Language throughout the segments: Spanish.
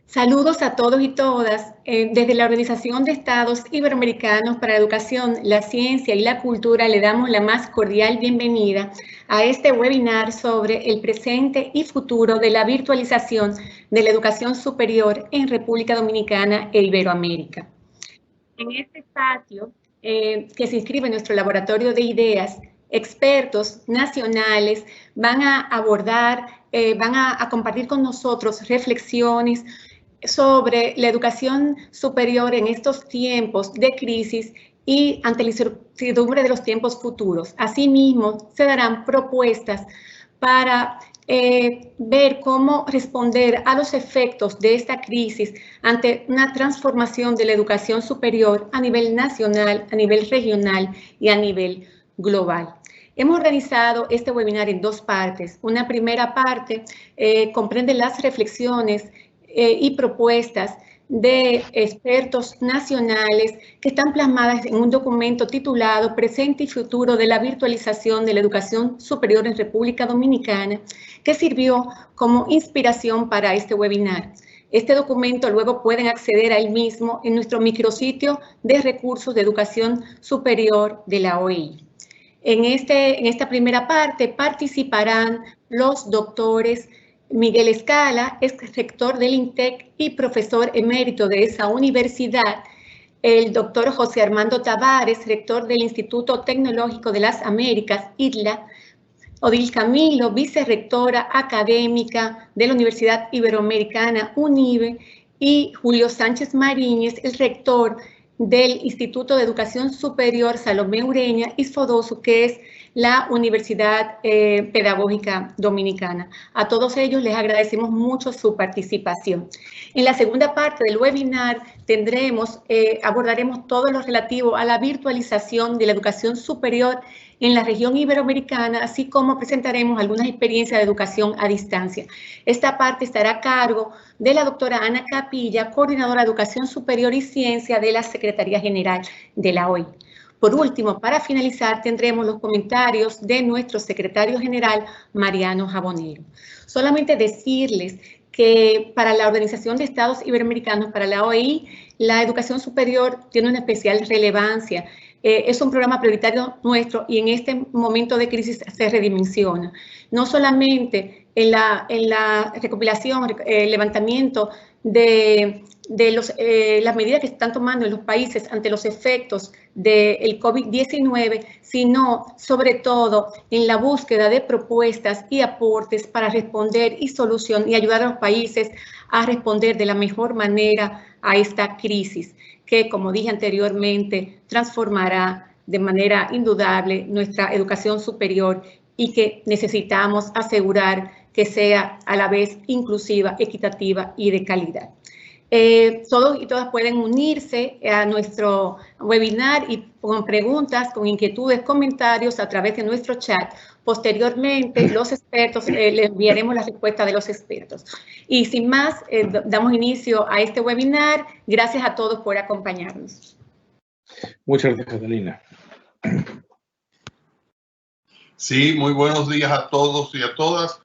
Saludos a todos y todas. Desde la Organización de Estados Iberoamericanos para la Educación, la Ciencia y la Cultura le damos la más cordial bienvenida a este webinar sobre el presente y futuro de la virtualización de la educación superior en República Dominicana e Iberoamérica. En este espacio, que se inscribe en nuestro laboratorio de ideas, expertos nacionales van a abordar, van a compartir con nosotros reflexiones sobre la educación superior en estos tiempos de crisis y ante la incertidumbre de los tiempos futuros. Asimismo, se darán propuestas para ver cómo responder a los efectos de esta crisis ante una transformación de la educación superior a nivel nacional, a nivel regional y a nivel global. Hemos organizado este webinar en dos partes. Una primera parte comprende las reflexiones y propuestas de expertos nacionales que están plasmadas en un documento titulado Presente y Futuro de la Virtualización de la Educación Superior en República Dominicana, que sirvió como inspiración para este webinar. Este documento luego pueden acceder a él mismo en nuestro micrositio de recursos de educación superior de la OEI. En esta primera parte participarán los doctores Miguel Escala, es rector del INTEC y profesor emérito de esa universidad. El doctor José Armando Tavares, rector del Instituto Tecnológico de las Américas, ITLA. Odil Camilo, vicerrectora académica de la Universidad Iberoamericana, UNIBE. Y Julio Sánchez Mariñez, el rector del Instituto de Educación Superior Salomé Ureña, ISFODOSU, que es la Universidad Pedagógica Dominicana. A todos ellos les agradecemos mucho su participación. En la segunda parte del webinar abordaremos todo lo relativo a la virtualización de la educación superior en la región iberoamericana, así como presentaremos algunas experiencias de educación a distancia. Esta parte estará a cargo de la doctora Ana Capilla, coordinadora de Educación Superior y Ciencia de la Secretaría General de la OEI. Por último, para finalizar, tendremos los comentarios de nuestro secretario general, Mariano Jabonero. Solamente decirles que para la Organización de Estados Iberoamericanos, para la OEI, la educación superior tiene una especial relevancia. Es un programa prioritario nuestro y en este momento de crisis se redimensiona. No solamente en la recopilación, levantamiento de las medidas que se están tomando en los países ante los efectos del COVID-19, sino sobre todo en la búsqueda de propuestas y aportes para responder y ayudar a los países a responder de la mejor manera a esta crisis, que, como dije anteriormente, transformará de manera indudable nuestra educación superior y que necesitamos asegurar que sea a la vez inclusiva, equitativa y de calidad. Todos y todas pueden unirse a nuestro webinar y con preguntas, con inquietudes, comentarios a través de nuestro chat. Posteriormente, los expertos, les enviaremos la respuesta de los expertos. Y sin más, damos inicio a este webinar. Gracias a todos por acompañarnos. Muchas gracias, Catalina. Sí, muy buenos días a todos y a todas.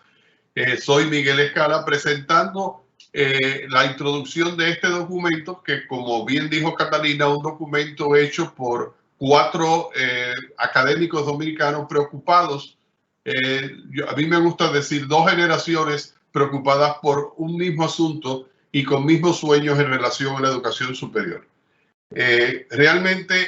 Soy Miguel Escala presentando la introducción de este documento que, como bien dijo Catalina, un documento hecho por 4 académicos dominicanos preocupados. A mí me gusta decir 2 generaciones preocupadas por un mismo asunto y con mismos sueños en relación a la educación superior. Realmente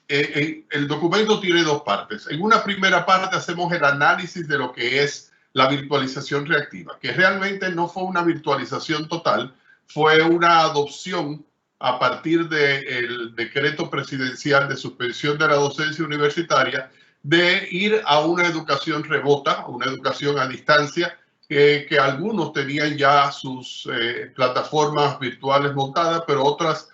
el documento tiene 2 partes. En una primera parte hacemos el análisis de lo que es la virtualización reactiva, que realmente no fue una virtualización total, fue una adopción a partir del decreto presidencial de suspensión de la docencia universitaria de ir a una educación remota, una educación a distancia, que algunos tenían ya sus plataformas virtuales montadas, pero otras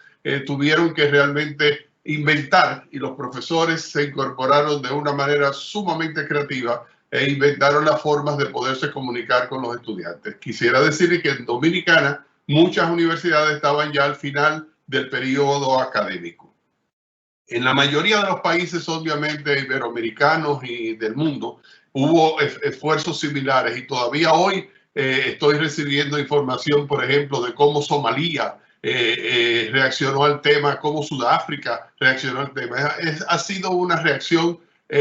tuvieron que realmente inventar, y los profesores se incorporaron de una manera sumamente creativa e inventaron las formas de poderse comunicar con los estudiantes. Quisiera decir que en Dominicana muchas universidades estaban ya al final del periodo académico. En la mayoría de los países, obviamente, iberoamericanos y del mundo, hubo esfuerzos similares y todavía hoy Estoy recibiendo información, por ejemplo, de cómo Somalia reaccionó al tema, cómo Sudáfrica reaccionó al tema. Ha sido una reacción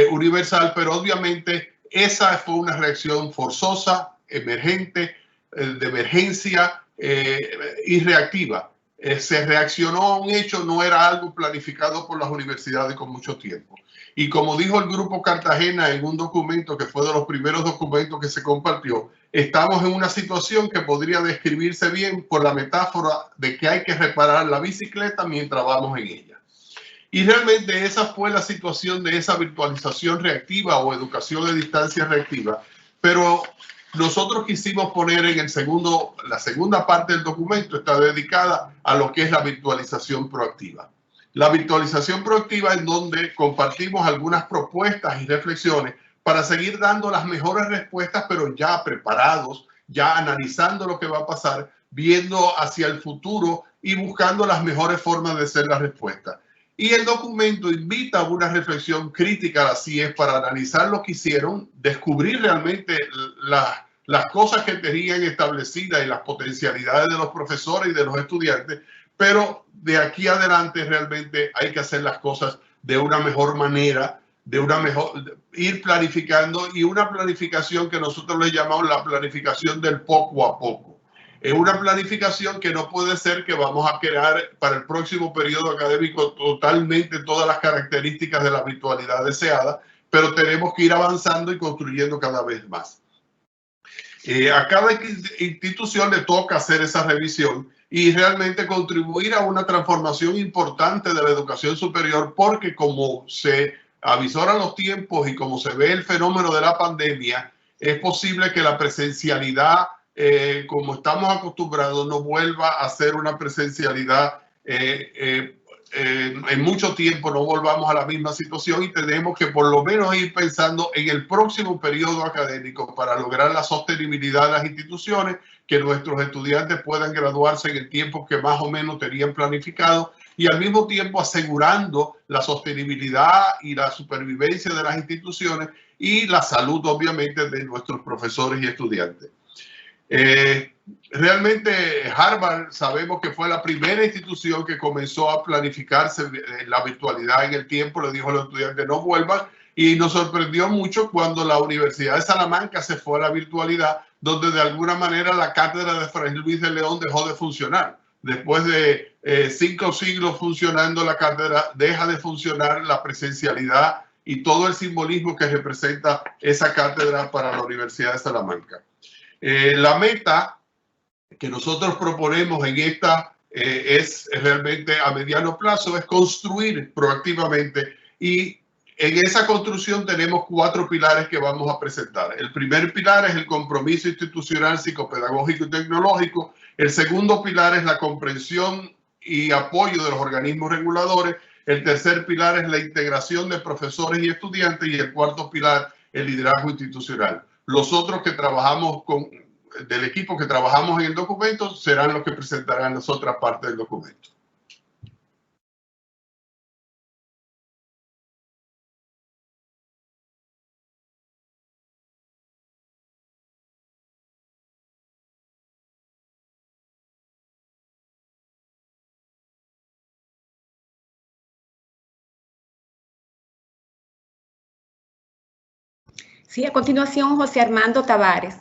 universal, pero obviamente esa fue una reacción forzosa, emergente, de emergencia y reactiva. Se reaccionó a un hecho, no era algo planificado por las universidades con mucho tiempo. Y como dijo el Grupo Cartagena en un documento que fue de los primeros documentos que se compartió, estamos en una situación que podría describirse bien por la metáfora de que hay que reparar la bicicleta mientras vamos en ella. Y realmente esa fue la situación de esa virtualización reactiva o educación a distancia reactiva. Pero nosotros quisimos poner en la segunda parte del documento, está dedicada a lo que es la virtualización proactiva. La virtualización proactiva en donde compartimos algunas propuestas y reflexiones para seguir dando las mejores respuestas, pero ya preparados, ya analizando lo que va a pasar, viendo hacia el futuro y buscando las mejores formas de hacer la respuesta. Y el documento invita a una reflexión crítica a la CIES para analizar lo que hicieron, descubrir realmente las cosas que tenían establecidas y las potencialidades de los profesores y de los estudiantes, pero de aquí adelante realmente hay que hacer las cosas de una mejor manera, ir planificando, y una planificación que nosotros le llamamos la planificación del poco a poco. Es una planificación que no puede ser que vamos a crear para el próximo periodo académico totalmente todas las características de la virtualidad deseada, pero tenemos que ir avanzando y construyendo cada vez más. A cada institución le toca hacer esa revisión y realmente contribuir a una transformación importante de la educación superior, porque como se avisoran los tiempos y como se ve el fenómeno de la pandemia, es posible que la presencialidad, como estamos acostumbrados, no vuelva a ser una presencialidad en mucho tiempo, no volvamos a la misma situación, y tenemos que por lo menos ir pensando en el próximo periodo académico para lograr la sostenibilidad de las instituciones, que nuestros estudiantes puedan graduarse en el tiempo que más o menos tenían planificado, y al mismo tiempo asegurando la sostenibilidad y la supervivencia de las instituciones y la salud, obviamente, de nuestros profesores y estudiantes. Realmente Harvard sabemos que fue la primera institución que comenzó a planificarse la virtualidad en el tiempo, le dijo a los estudiantes no vuelvan, y nos sorprendió mucho cuando la Universidad de Salamanca se fue a la virtualidad, donde de alguna manera la cátedra de Fray Luis de León dejó de funcionar. Después de 5 siglos funcionando la cátedra, deja de funcionar la presencialidad y todo el simbolismo que representa esa cátedra para la Universidad de Salamanca. La meta que nosotros proponemos en esta es realmente a mediano plazo, es construir proactivamente, y en esa construcción tenemos 4 pilares que vamos a presentar. El primer pilar es el compromiso institucional, psicopedagógico y tecnológico. El segundo pilar es la comprensión y apoyo de los organismos reguladores. El tercer pilar es la integración de profesores y estudiantes, y el cuarto pilar, el liderazgo institucional. Los otros que trabajamos del equipo que trabajamos en el documento serán los que presentarán las otras partes del documento. Sí, a continuación, José Armando Tavares.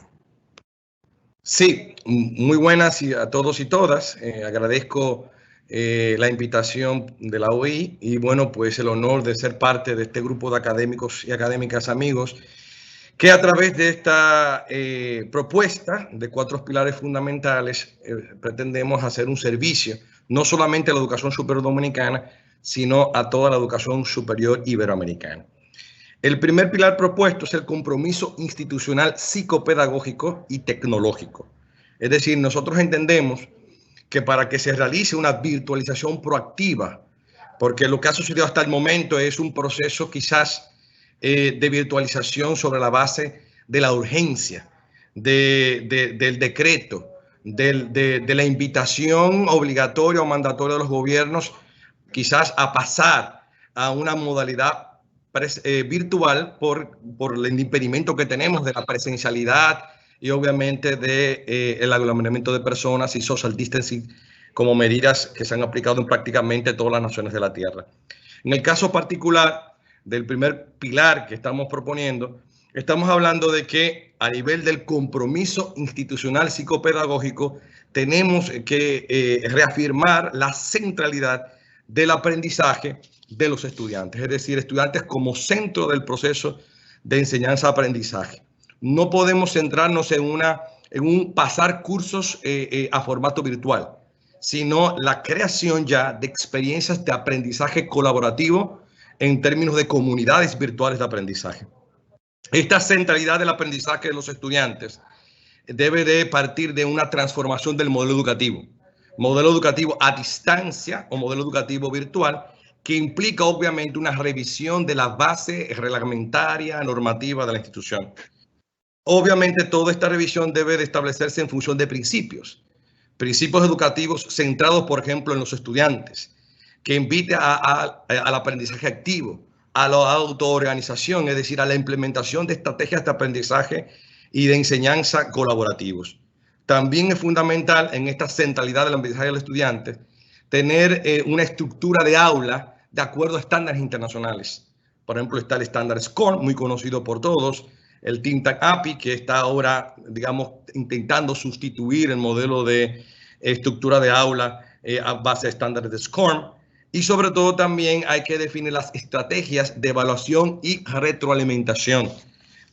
Sí, muy buenas a todos y todas. Agradezco la invitación de la OI y bueno, pues el honor de ser parte de este grupo de académicos y académicas amigos que a través de esta propuesta de 4 pilares fundamentales pretendemos hacer un servicio no solamente a la educación superior dominicana, sino a toda la educación superior iberoamericana. El primer pilar propuesto es el compromiso institucional psicopedagógico y tecnológico. Es decir, nosotros entendemos que para que se realice una virtualización proactiva, porque lo que ha sucedido hasta el momento es un proceso quizás de virtualización sobre la base de la urgencia, del decreto, de la invitación obligatoria o mandatoria de los gobiernos quizás a pasar a una modalidad virtual por el impedimento que tenemos de la presencialidad y obviamente el aglomeramiento de personas y social distancing como medidas que se han aplicado en prácticamente todas las naciones de la Tierra. En el caso particular del primer pilar que estamos proponiendo, estamos hablando de que a nivel del compromiso institucional psicopedagógico tenemos que reafirmar la centralidad del aprendizaje de los estudiantes, es decir, estudiantes como centro del proceso de enseñanza-aprendizaje. No podemos centrarnos en un pasar cursos a formato virtual, sino la creación ya de experiencias de aprendizaje colaborativo en términos de comunidades virtuales de aprendizaje. Esta centralidad del aprendizaje de los estudiantes debe de partir de una transformación del modelo educativo a distancia o modelo educativo virtual, que implica obviamente una revisión de la base reglamentaria normativa de la institución. Obviamente toda esta revisión debe de establecerse en función de principios educativos centrados, por ejemplo, en los estudiantes, que invite al aprendizaje activo, a la autoorganización, es decir, a la implementación de estrategias de aprendizaje y de enseñanza colaborativos. También es fundamental en esta centralidad del aprendizaje del estudiante tener una estructura de aula de acuerdo a estándares internacionales. Por ejemplo, está el estándar SCORM, muy conocido por todos, el Think Tank API, que está ahora, digamos, intentando sustituir el modelo de estructura de aula a base de estándares de SCORM. Y sobre todo también hay que definir las estrategias de evaluación y retroalimentación,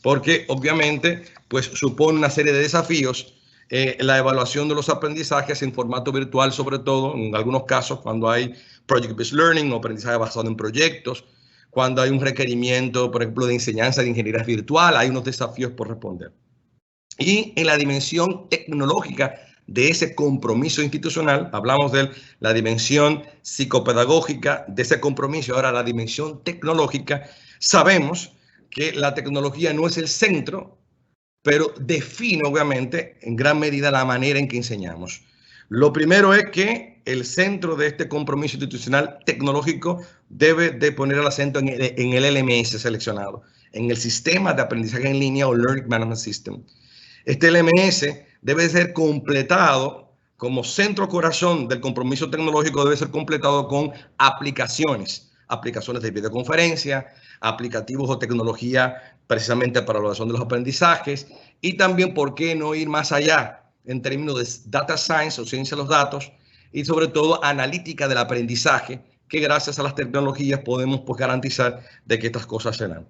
porque obviamente pues supone una serie de desafíos la evaluación de los aprendizajes en formato virtual, sobre todo en algunos casos cuando hay project-based learning o aprendizaje basado en proyectos, cuando hay un requerimiento, por ejemplo, de enseñanza de ingeniería virtual, hay unos desafíos por responder. Y en la dimensión tecnológica de ese compromiso institucional, hablamos de la dimensión psicopedagógica de ese compromiso, ahora la dimensión tecnológica, sabemos que la tecnología no es el centro, pero define obviamente en gran medida la manera en que enseñamos. Lo primero es que el centro de este compromiso institucional tecnológico debe de poner el acento en el LMS seleccionado, en el sistema de aprendizaje en línea o Learning Management System. Este LMS debe ser completado como centro corazón del compromiso tecnológico, debe ser completado con aplicaciones de videoconferencia, aplicativos o tecnología precisamente para la evaluación de los aprendizajes y también, ¿por qué no ir más allá en términos de data science o ciencia de los datos y sobre todo analítica del aprendizaje, que gracias a las tecnologías podemos pues garantizar de que estas cosas se dan?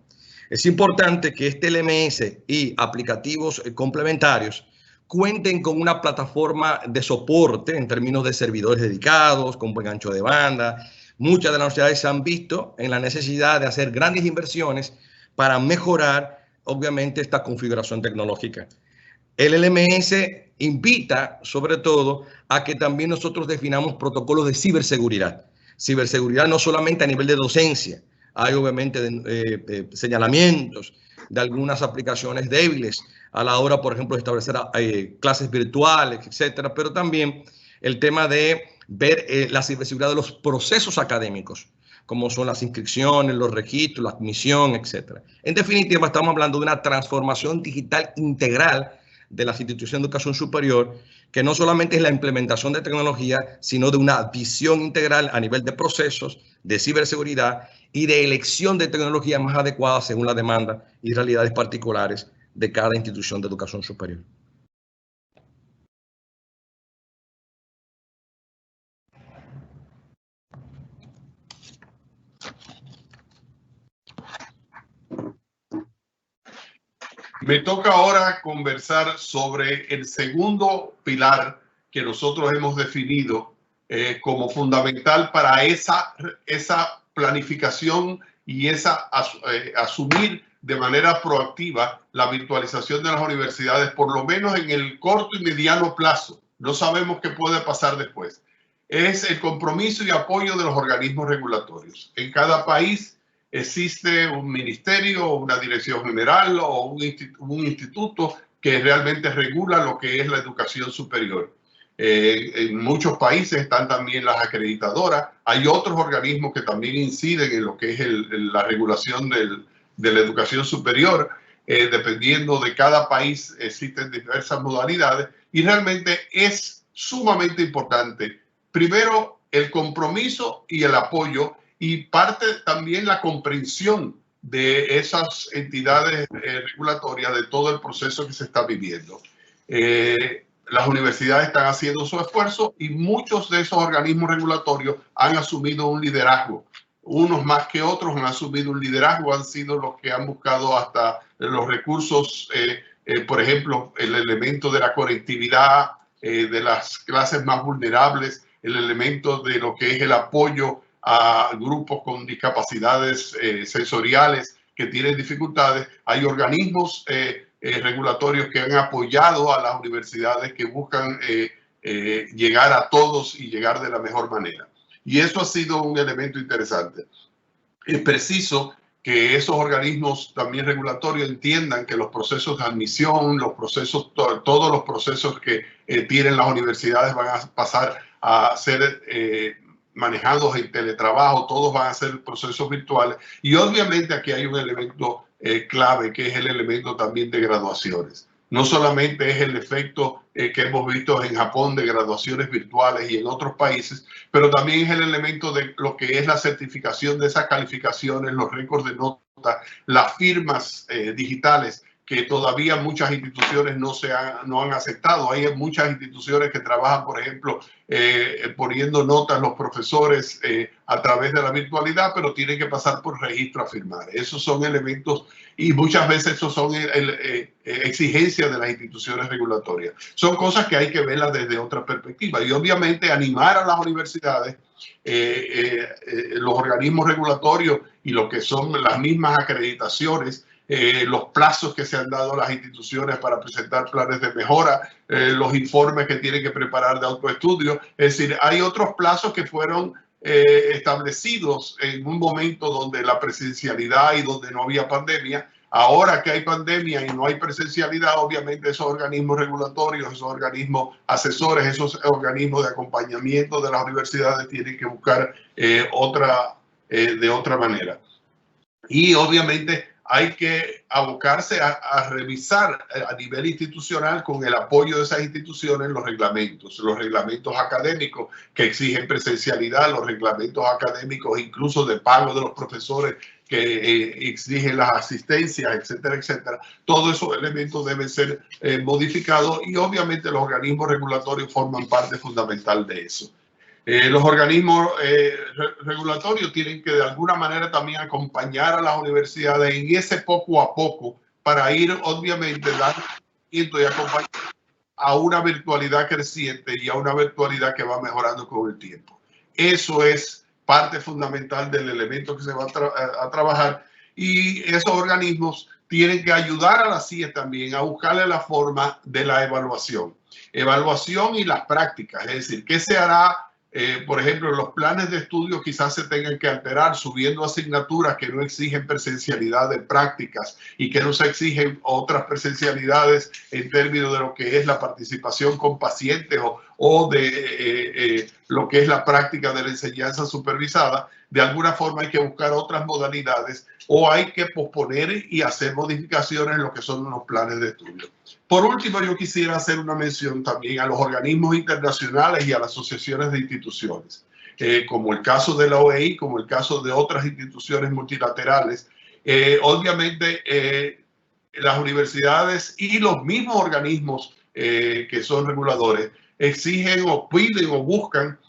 Es importante que este LMS y aplicativos complementarios cuenten con una plataforma de soporte en términos de servidores dedicados, con buen ancho de banda. Muchas de las universidades se han visto en la necesidad de hacer grandes inversiones para mejorar, obviamente, esta configuración tecnológica. El LMS invita, sobre todo, a que también nosotros definamos protocolos de ciberseguridad. Ciberseguridad no solamente a nivel de docencia, hay obviamente señalamientos de algunas aplicaciones débiles a la hora, por ejemplo, de establecer clases virtuales, etcétera, pero también el tema de ver la ciberseguridad de los procesos académicos, como son las inscripciones, los registros, la admisión, etcétera. En definitiva, estamos hablando de una transformación digital integral de las instituciones de educación superior, que no solamente es la implementación de tecnología, sino de una visión integral a nivel de procesos, de ciberseguridad y de elección de tecnología más adecuada según la demanda y realidades particulares de cada institución de educación superior. Me toca ahora conversar sobre el segundo pilar que nosotros hemos definido como fundamental para esa planificación y asumir de manera proactiva la virtualización de las universidades, por lo menos en el corto y mediano plazo. No sabemos qué puede pasar después. Es el compromiso y apoyo de los organismos regulatorios. En cada país existe un ministerio, una dirección general o un instituto que realmente regula lo que es la educación superior. En muchos países están también las acreditadoras. Hay otros organismos que también inciden en lo que es la regulación de la educación superior. dependiendo de cada país existen diversas modalidades y realmente es sumamente importante. Primero, el compromiso y el apoyo y parte también la comprensión de esas entidades regulatorias de todo el proceso que se está viviendo. Las universidades están haciendo su esfuerzo y muchos de esos organismos regulatorios han asumido un liderazgo. Unos más que otros han asumido un liderazgo, han sido los que han buscado hasta los recursos, por ejemplo, el elemento de la conectividad de las clases más vulnerables, el elemento de lo que es el apoyo a grupos con discapacidades sensoriales que tienen dificultades. Hay organismos regulatorios que han apoyado a las universidades que buscan llegar a todos y llegar de la mejor manera. Y eso ha sido un elemento interesante. Es preciso que esos organismos también regulatorios entiendan que los procesos de admisión, los procesos, todos los procesos que tienen las universidades van a pasar a ser manejados en teletrabajo, todos van a ser procesos virtuales. Y obviamente aquí hay un elemento clave, que es el elemento también de graduaciones. No solamente es el efecto que hemos visto en Japón de graduaciones virtuales y en otros países, pero también es el elemento de lo que es la certificación de esas calificaciones, los récords de nota, las firmas digitales que todavía muchas instituciones no han aceptado. Hay muchas instituciones que trabajan, por ejemplo, poniendo notas los profesores a través de la virtualidad, pero tienen que pasar por registro a firmar. Esos son elementos y muchas veces esos son exigencias de las instituciones regulatorias. Son cosas que hay que verlas desde otra perspectiva y obviamente animar a las universidades, los organismos regulatorios y lo que son las mismas acreditaciones, los plazos que se han dado a las instituciones para presentar planes de mejora, los informes que tienen que preparar de autoestudio. Es decir, hay otros plazos que fueron establecidos en un momento donde la presencialidad y donde no había pandemia. Ahora que hay pandemia y no hay presencialidad, obviamente esos organismos regulatorios, esos organismos asesores, esos organismos de acompañamiento de las universidades tienen que buscar de otra manera. Y obviamente hay que abocarse a revisar a nivel institucional con el apoyo de esas instituciones los reglamentos académicos que exigen presencialidad, los reglamentos académicos incluso de pago de los profesores que exigen las asistencias, etcétera, etcétera. Todos esos elementos deben ser modificados y obviamente los organismos regulatorios forman parte fundamental de eso. Los organismos regulatorios tienen que de alguna manera también acompañar a las universidades en ese poco a poco para ir obviamente dando y acompañando a una virtualidad creciente y a una virtualidad que va mejorando con el tiempo. Eso es parte fundamental del elemento que se va a trabajar y esos organismos tienen que ayudar a la CIE también a buscarle la forma de la evaluación y las prácticas, es decir, ¿qué se hará? Por ejemplo, los planes de estudio quizás se tengan que alterar subiendo asignaturas que no exigen presencialidad de prácticas y que no se exigen otras presencialidades en términos de lo que es la participación con pacientes o de lo que es la práctica de la enseñanza supervisada. De alguna forma hay que buscar otras modalidades o hay que posponer y hacer modificaciones en lo que son los planes de estudio. Por último, yo quisiera hacer una mención también a los organismos internacionales y a las asociaciones de instituciones, como el caso de la OEI, como el caso de otras instituciones multilaterales. Obviamente, las universidades y los mismos organismos que son reguladores exigen o piden o buscan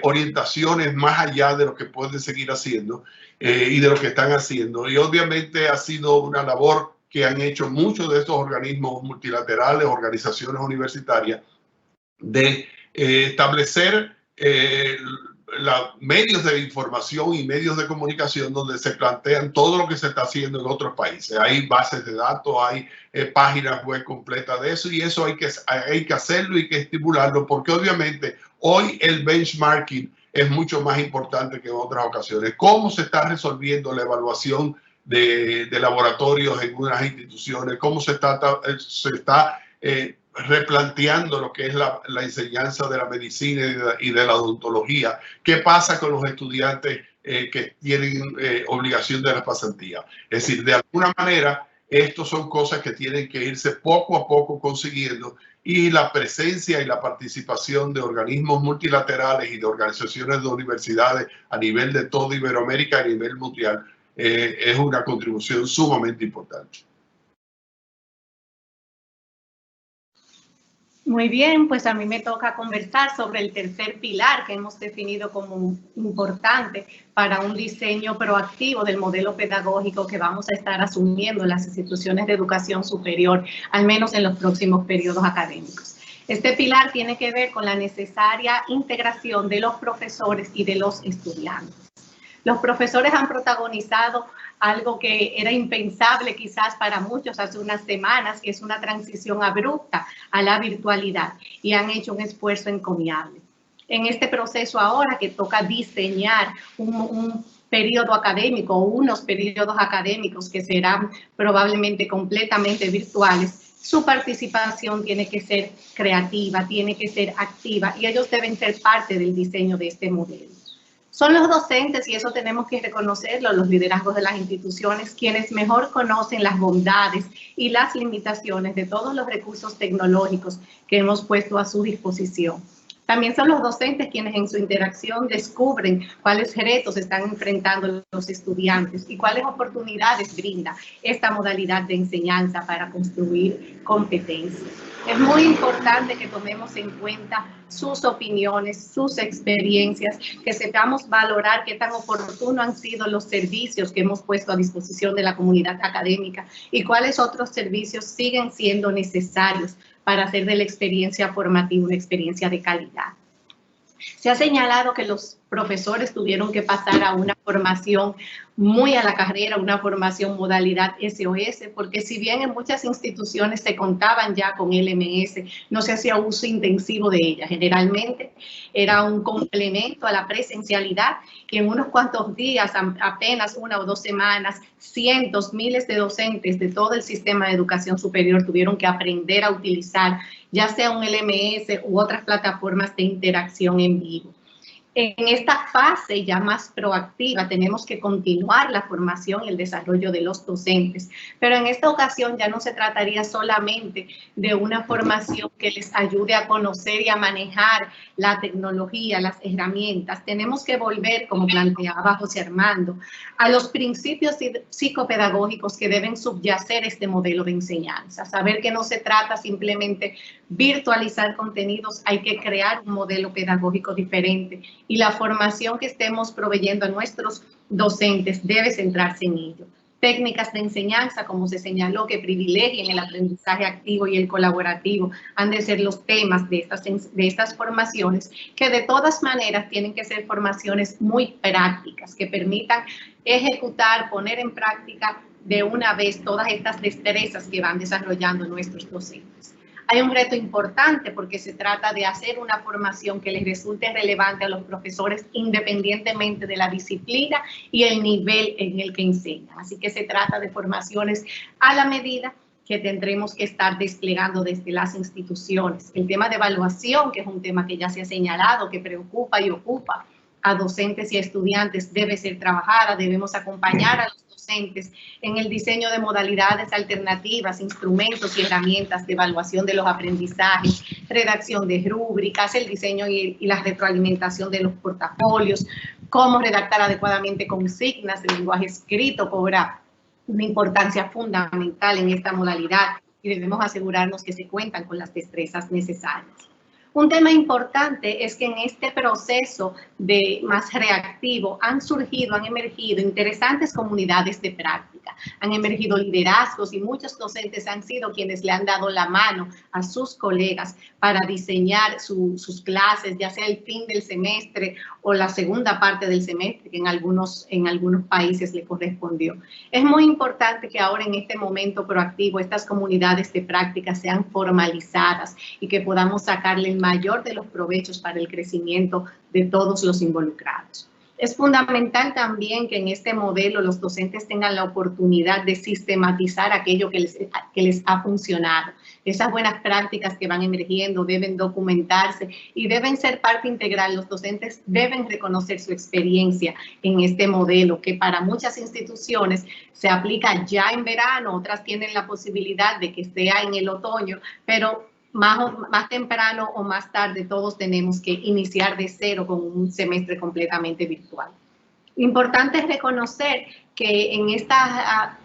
orientaciones más allá de lo que pueden seguir haciendo y de lo que están haciendo. Y obviamente ha sido una labor que han hecho muchos de estos organismos multilaterales, organizaciones universitarias, de establecer medios de información y medios de comunicación donde se plantean todo lo que se está haciendo en otros países. Hay bases de datos, hay páginas web completas de eso y eso hay que hacerlo y que estimularlo porque obviamente hoy el benchmarking es mucho más importante que en otras ocasiones. ¿Cómo se está resolviendo la evaluación de laboratorios en unas instituciones? ¿Cómo se está replanteando lo que es la enseñanza de la medicina y de la odontología? ¿Qué pasa con los estudiantes que tienen obligación de la pasantía? Es decir, de alguna manera Estos son cosas que tienen que irse poco a poco consiguiendo, y la presencia y la participación de organismos multilaterales y de organizaciones de universidades a nivel de toda Iberoamérica, a nivel mundial, es una contribución sumamente importante. Muy bien, pues a mí me toca conversar sobre el tercer pilar que hemos definido como importante para un diseño proactivo del modelo pedagógico que vamos a estar asumiendo en las instituciones de educación superior, al menos en los próximos periodos académicos. Este pilar tiene que ver con la necesaria integración de los profesores y de los estudiantes. Los profesores han protagonizado algo que era impensable quizás para muchos hace unas semanas, que es una transición abrupta a la virtualidad, y han hecho un esfuerzo encomiable. En este proceso ahora que toca diseñar un periodo académico o unos periodos académicos que serán probablemente completamente virtuales, su participación tiene que ser creativa, tiene que ser activa, y ellos deben ser parte del diseño de este modelo. Son los docentes, y eso tenemos que reconocerlo, los liderazgos de las instituciones, quienes mejor conocen las bondades y las limitaciones de todos los recursos tecnológicos que hemos puesto a su disposición. También son los docentes quienes en su interacción descubren cuáles retos están enfrentando los estudiantes y cuáles oportunidades brinda esta modalidad de enseñanza para construir competencias. Es muy importante que tomemos en cuenta sus opiniones, sus experiencias, que sepamos valorar qué tan oportunos han sido los servicios que hemos puesto a disposición de la comunidad académica y cuáles otros servicios siguen siendo necesarios para hacer de la experiencia formativa una experiencia de calidad. Se ha señalado que los profesores tuvieron que pasar a una formación muy a la carrera, una formación modalidad SOS, porque si bien en muchas instituciones se contaban ya con LMS, no se hacía uso intensivo de ella. Generalmente era un complemento a la presencialidad, que en unos cuantos días, apenas 1 o 2 semanas, cientos, miles de docentes de todo el sistema de educación superior tuvieron que aprender a utilizar ya sea un LMS u otras plataformas de interacción en vivo. En esta fase ya más proactiva tenemos que continuar la formación y el desarrollo de los docentes, pero en esta ocasión ya no se trataría solamente de una formación que les ayude a conocer y a manejar la tecnología, las herramientas. Tenemos que volver, como planteaba José Armando, a los principios psicopedagógicos que deben subyacer este modelo de enseñanza. Saber que no se trata simplemente virtualizar contenidos, hay que crear un modelo pedagógico diferente, y la formación que estemos proveyendo a nuestros docentes debe centrarse en ello. Técnicas de enseñanza, como se señaló, que privilegien el aprendizaje activo y el colaborativo, han de ser los temas de estas formaciones, que de todas maneras tienen que ser formaciones muy prácticas, que permitan ejecutar, poner en práctica de una vez todas estas destrezas que van desarrollando nuestros docentes. Hay un reto importante porque se trata de hacer una formación que les resulte relevante a los profesores independientemente de la disciplina y el nivel en el que enseñan. Así que se trata de formaciones a la medida que tendremos que estar desplegando desde las instituciones. El tema de evaluación, que es un tema que ya se ha señalado, que preocupa y ocupa a docentes y a estudiantes, debe ser trabajada. Debemos acompañar a los docentes en el diseño de modalidades alternativas, instrumentos y herramientas de evaluación de los aprendizajes, redacción de rúbricas, el diseño y la retroalimentación de los portafolios, cómo redactar adecuadamente consignas. El lenguaje escrito cobra una importancia fundamental en esta modalidad y debemos asegurarnos que se cuentan con las destrezas necesarias. Un tema importante es que en este proceso de más reactivo han emergido interesantes comunidades de práctica, han emergido liderazgos y muchos docentes han sido quienes le han dado la mano a sus colegas para diseñar sus clases, ya sea el fin del semestre o la segunda parte del semestre, que en algunos países le correspondió. Es muy importante que ahora en este momento proactivo estas comunidades de práctica sean formalizadas y que podamos sacarle el mayor de los provechos para el crecimiento de todos los involucrados. Es fundamental también que en este modelo los docentes tengan la oportunidad de sistematizar aquello que les ha funcionado, Esas buenas prácticas que van emergiendo deben documentarse y deben ser parte integral. Los docentes deben reconocer su experiencia en este modelo que para muchas instituciones se aplica ya en verano, otras tienen la posibilidad de que sea en el otoño, pero más temprano o más tarde todos tenemos que iniciar de cero con un semestre completamente virtual. Importante es reconocer que en esta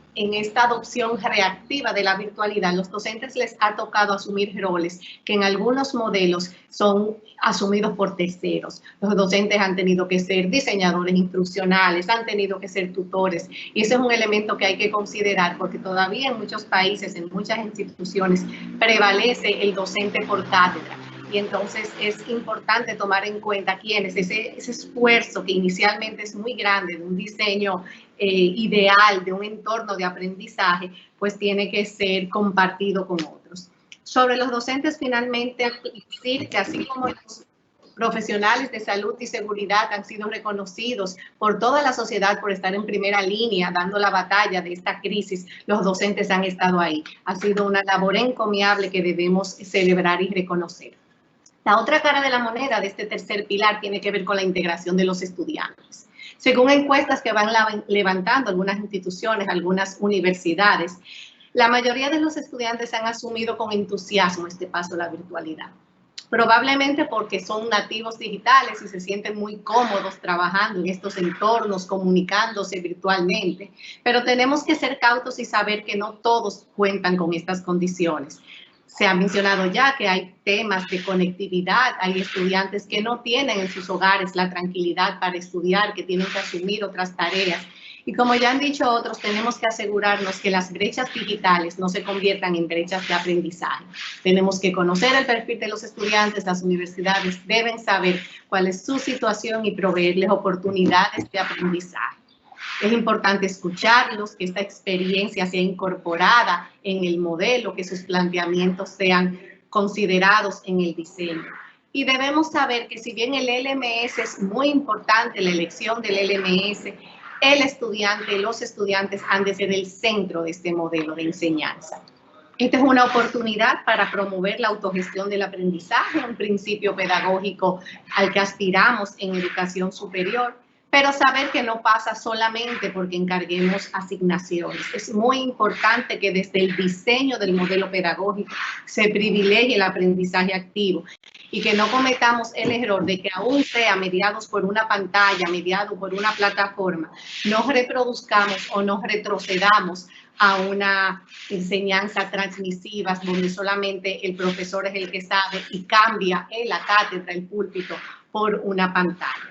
adopción reactiva de la virtualidad, los docentes les ha tocado asumir roles que en algunos modelos son asumidos por terceros. Los docentes han tenido que ser diseñadores instruccionales, han tenido que ser tutores, y ese es un elemento que hay que considerar porque todavía en muchos países, en muchas instituciones, prevalece el docente por cátedra. Y entonces es importante tomar en cuenta quiénes, ese esfuerzo que inicialmente es muy grande de un diseño ideal, de un entorno de aprendizaje, pues tiene que ser compartido con otros. Sobre los docentes, finalmente, decir que así como los profesionales de salud y seguridad han sido reconocidos por toda la sociedad por estar en primera línea dando la batalla de esta crisis, los docentes han estado ahí. Ha sido una labor encomiable que debemos celebrar y reconocer. La otra cara de la moneda de este tercer pilar tiene que ver con la integración de los estudiantes. Según encuestas que van levantando algunas instituciones, algunas universidades, la mayoría de los estudiantes han asumido con entusiasmo este paso a la virtualidad. Probablemente porque son nativos digitales y se sienten muy cómodos trabajando en estos entornos, comunicándose virtualmente. Pero tenemos que ser cautos y saber que no todos cuentan con estas condiciones. Se ha mencionado ya que hay temas de conectividad, hay estudiantes que no tienen en sus hogares la tranquilidad para estudiar, que tienen que asumir otras tareas. Y como ya han dicho otros, tenemos que asegurarnos que las brechas digitales no se conviertan en brechas de aprendizaje. Tenemos que conocer el perfil de los estudiantes, las universidades deben saber cuál es su situación y proveerles oportunidades de aprendizaje. Es importante escucharlos, que esta experiencia sea incorporada en el modelo, que sus planteamientos sean considerados en el diseño. Y debemos saber que si bien el LMS es muy importante, la elección del LMS, el estudiante, los estudiantes han de ser el centro de este modelo de enseñanza. Esta es una oportunidad para promover la autogestión del aprendizaje, un principio pedagógico al que aspiramos en educación superior, pero saber que no pasa solamente porque encarguemos asignaciones. Es muy importante que desde el diseño del modelo pedagógico se privilegie el aprendizaje activo y que no cometamos el error de que aún sea mediados por una pantalla, mediado por una plataforma, no reproduzcamos o no retrocedamos a una enseñanza transmisiva donde solamente el profesor es el que sabe y cambia en la cátedra, el púlpito, por una pantalla.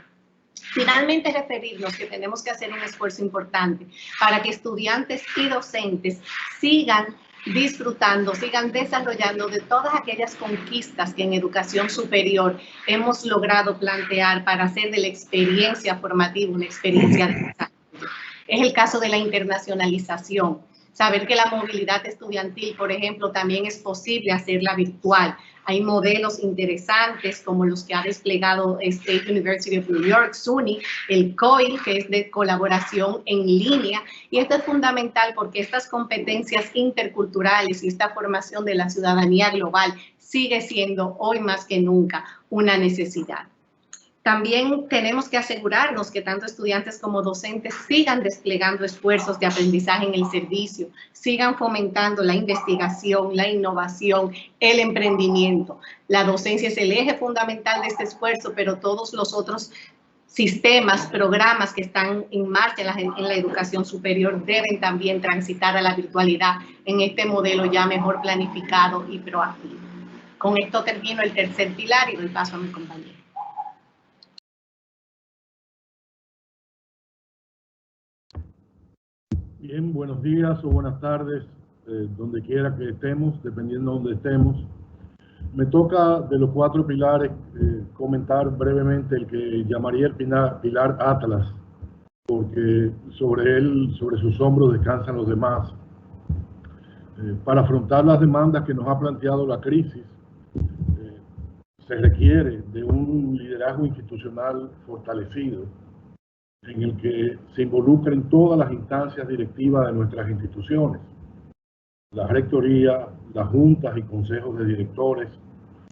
Finalmente, referirnos que tenemos que hacer un esfuerzo importante para que estudiantes y docentes sigan disfrutando, sigan desarrollando de todas aquellas conquistas que en educación superior hemos logrado plantear para hacer de la experiencia formativa una experiencia de desarrollo. Es el caso de la internacionalización. Saber que la movilidad estudiantil, por ejemplo, también es posible hacerla virtual. Hay modelos interesantes como los que ha desplegado State University of New York, SUNY, el COIL, que es de colaboración en línea. Y esto es fundamental porque estas competencias interculturales y esta formación de la ciudadanía global sigue siendo hoy más que nunca una necesidad. También tenemos que asegurarnos que tanto estudiantes como docentes sigan desplegando esfuerzos de aprendizaje en el servicio, sigan fomentando la investigación, la innovación, el emprendimiento. La docencia es el eje fundamental de este esfuerzo, pero todos los otros sistemas, programas que están en marcha en la educación superior deben también transitar a la virtualidad en este modelo ya mejor planificado y proactivo. Con esto termino el tercer pilar y doy paso a mi compañero. Bien, buenos días o buenas tardes, donde quiera que estemos, dependiendo de donde estemos. Me toca de los 4 pilares comentar brevemente el que llamaría el pilar Atlas, porque sobre él, sobre sus hombros descansan los demás. Para afrontar las demandas que nos ha planteado la crisis, se requiere de un liderazgo institucional fortalecido, en el que se involucren todas las instancias directivas de nuestras instituciones, la rectoría, las juntas y consejos de directores,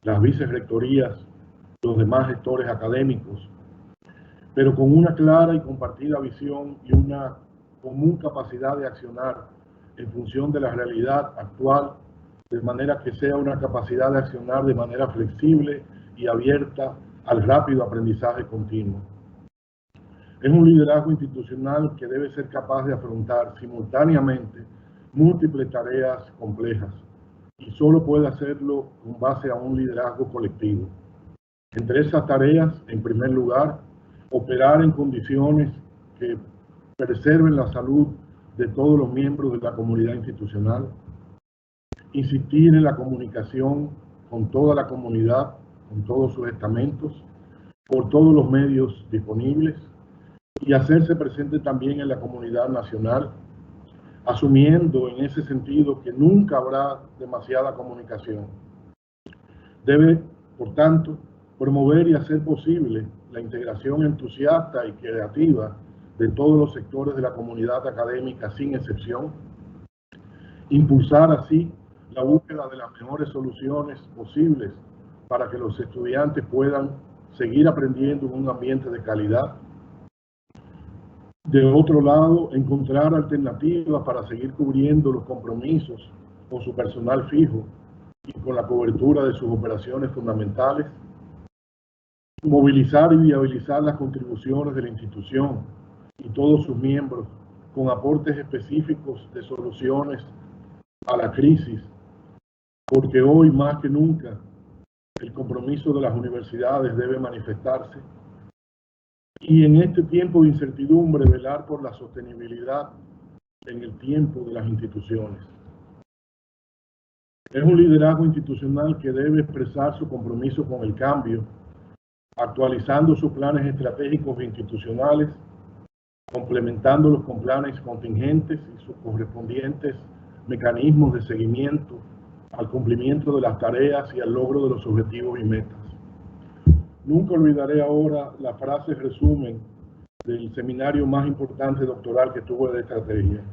las vicerrectorías, los demás gestores académicos, pero con una clara y compartida visión y una común capacidad de accionar en función de la realidad actual, de manera que sea una capacidad de accionar de manera flexible y abierta al rápido aprendizaje continuo. Es un liderazgo institucional que debe ser capaz de afrontar simultáneamente múltiples tareas complejas y solo puede hacerlo con base a un liderazgo colectivo. Entre esas tareas, en primer lugar, operar en condiciones que preserven la salud de todos los miembros de la comunidad institucional, insistir en la comunicación con toda la comunidad, con todos sus estamentos, por todos los medios disponibles, y hacerse presente también en la comunidad nacional, asumiendo en ese sentido que nunca habrá demasiada comunicación. Debe, por tanto, promover y hacer posible la integración entusiasta y creativa de todos los sectores de la comunidad académica sin excepción, impulsar así la búsqueda de las mejores soluciones posibles para que los estudiantes puedan seguir aprendiendo en un ambiente de calidad. De otro lado, encontrar alternativas para seguir cubriendo los compromisos con su personal fijo y con la cobertura de sus operaciones fundamentales. Movilizar y viabilizar las contribuciones de la institución y todos sus miembros con aportes específicos de soluciones a la crisis, porque hoy más que nunca el compromiso de las universidades debe manifestarse. Y en este tiempo de incertidumbre, velar por la sostenibilidad en el tiempo de las instituciones. Es un liderazgo institucional que debe expresar su compromiso con el cambio, actualizando sus planes estratégicos e institucionales, complementándolos con planes contingentes y sus correspondientes mecanismos de seguimiento al cumplimiento de las tareas y al logro de los objetivos y metas. Nunca olvidaré ahora la frase resumen del seminario más importante doctoral que tuve de estrategia.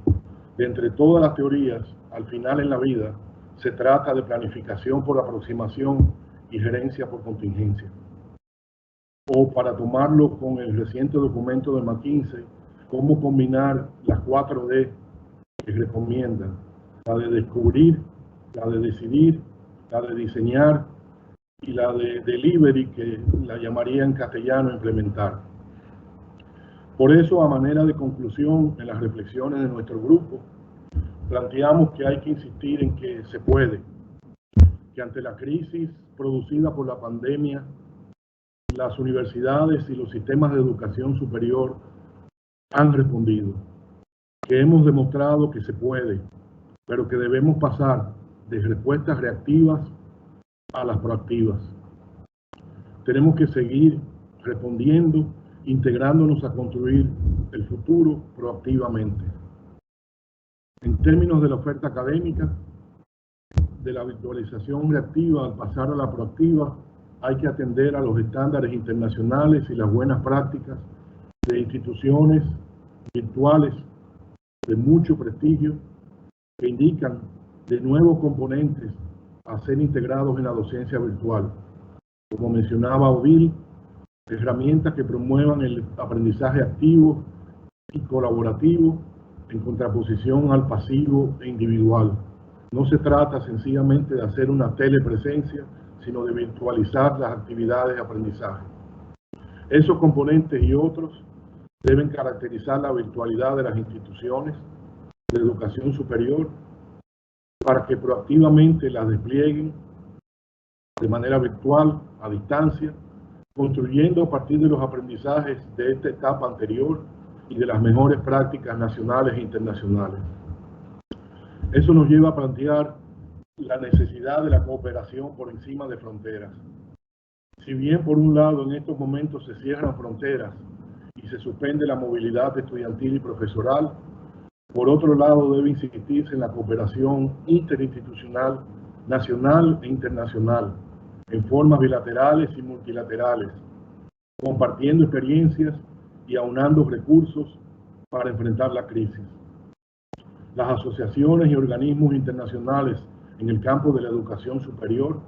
De entre todas las teorías, al final en la vida, se trata de planificación por aproximación y gerencia por contingencia. O para tomarlo con el reciente documento de McKinsey, cómo combinar las 4D que recomiendan: la de descubrir, la de decidir, la de diseñar y la de delivery, que la llamaría en castellano implementar. Por eso, a manera de conclusión en las reflexiones de nuestro grupo, planteamos que hay que insistir en que se puede, que ante la crisis producida por la pandemia, las universidades y los sistemas de educación superior han respondido, que hemos demostrado que se puede, pero que debemos pasar de respuestas reactivas a las proactivas. Tenemos que seguir respondiendo, integrándonos a construir el futuro proactivamente. En términos de la oferta académica, de la virtualización reactiva al pasar a la proactiva, hay que atender a los estándares internacionales y las buenas prácticas de instituciones virtuales de mucho prestigio que indican de nuevos componentes a ser integrados en la docencia virtual. Como mencionaba Odil, herramientas que promuevan el aprendizaje activo y colaborativo en contraposición al pasivo e individual. No se trata sencillamente de hacer una telepresencia, sino de virtualizar las actividades de aprendizaje. Esos componentes y otros deben caracterizar la virtualidad de las instituciones de educación superior para que proactivamente las desplieguen de manera virtual, a distancia, construyendo a partir de los aprendizajes de esta etapa anterior y de las mejores prácticas nacionales e internacionales. Eso nos lleva a plantear la necesidad de la cooperación por encima de fronteras. Si bien por un lado en estos momentos se cierran fronteras y se suspende la movilidad estudiantil y profesoral, por otro lado debe insistirse en la cooperación interinstitucional, nacional e internacional, en formas bilaterales y multilaterales, compartiendo experiencias y aunando recursos para enfrentar la crisis. Las asociaciones y organismos internacionales en el campo de la educación superior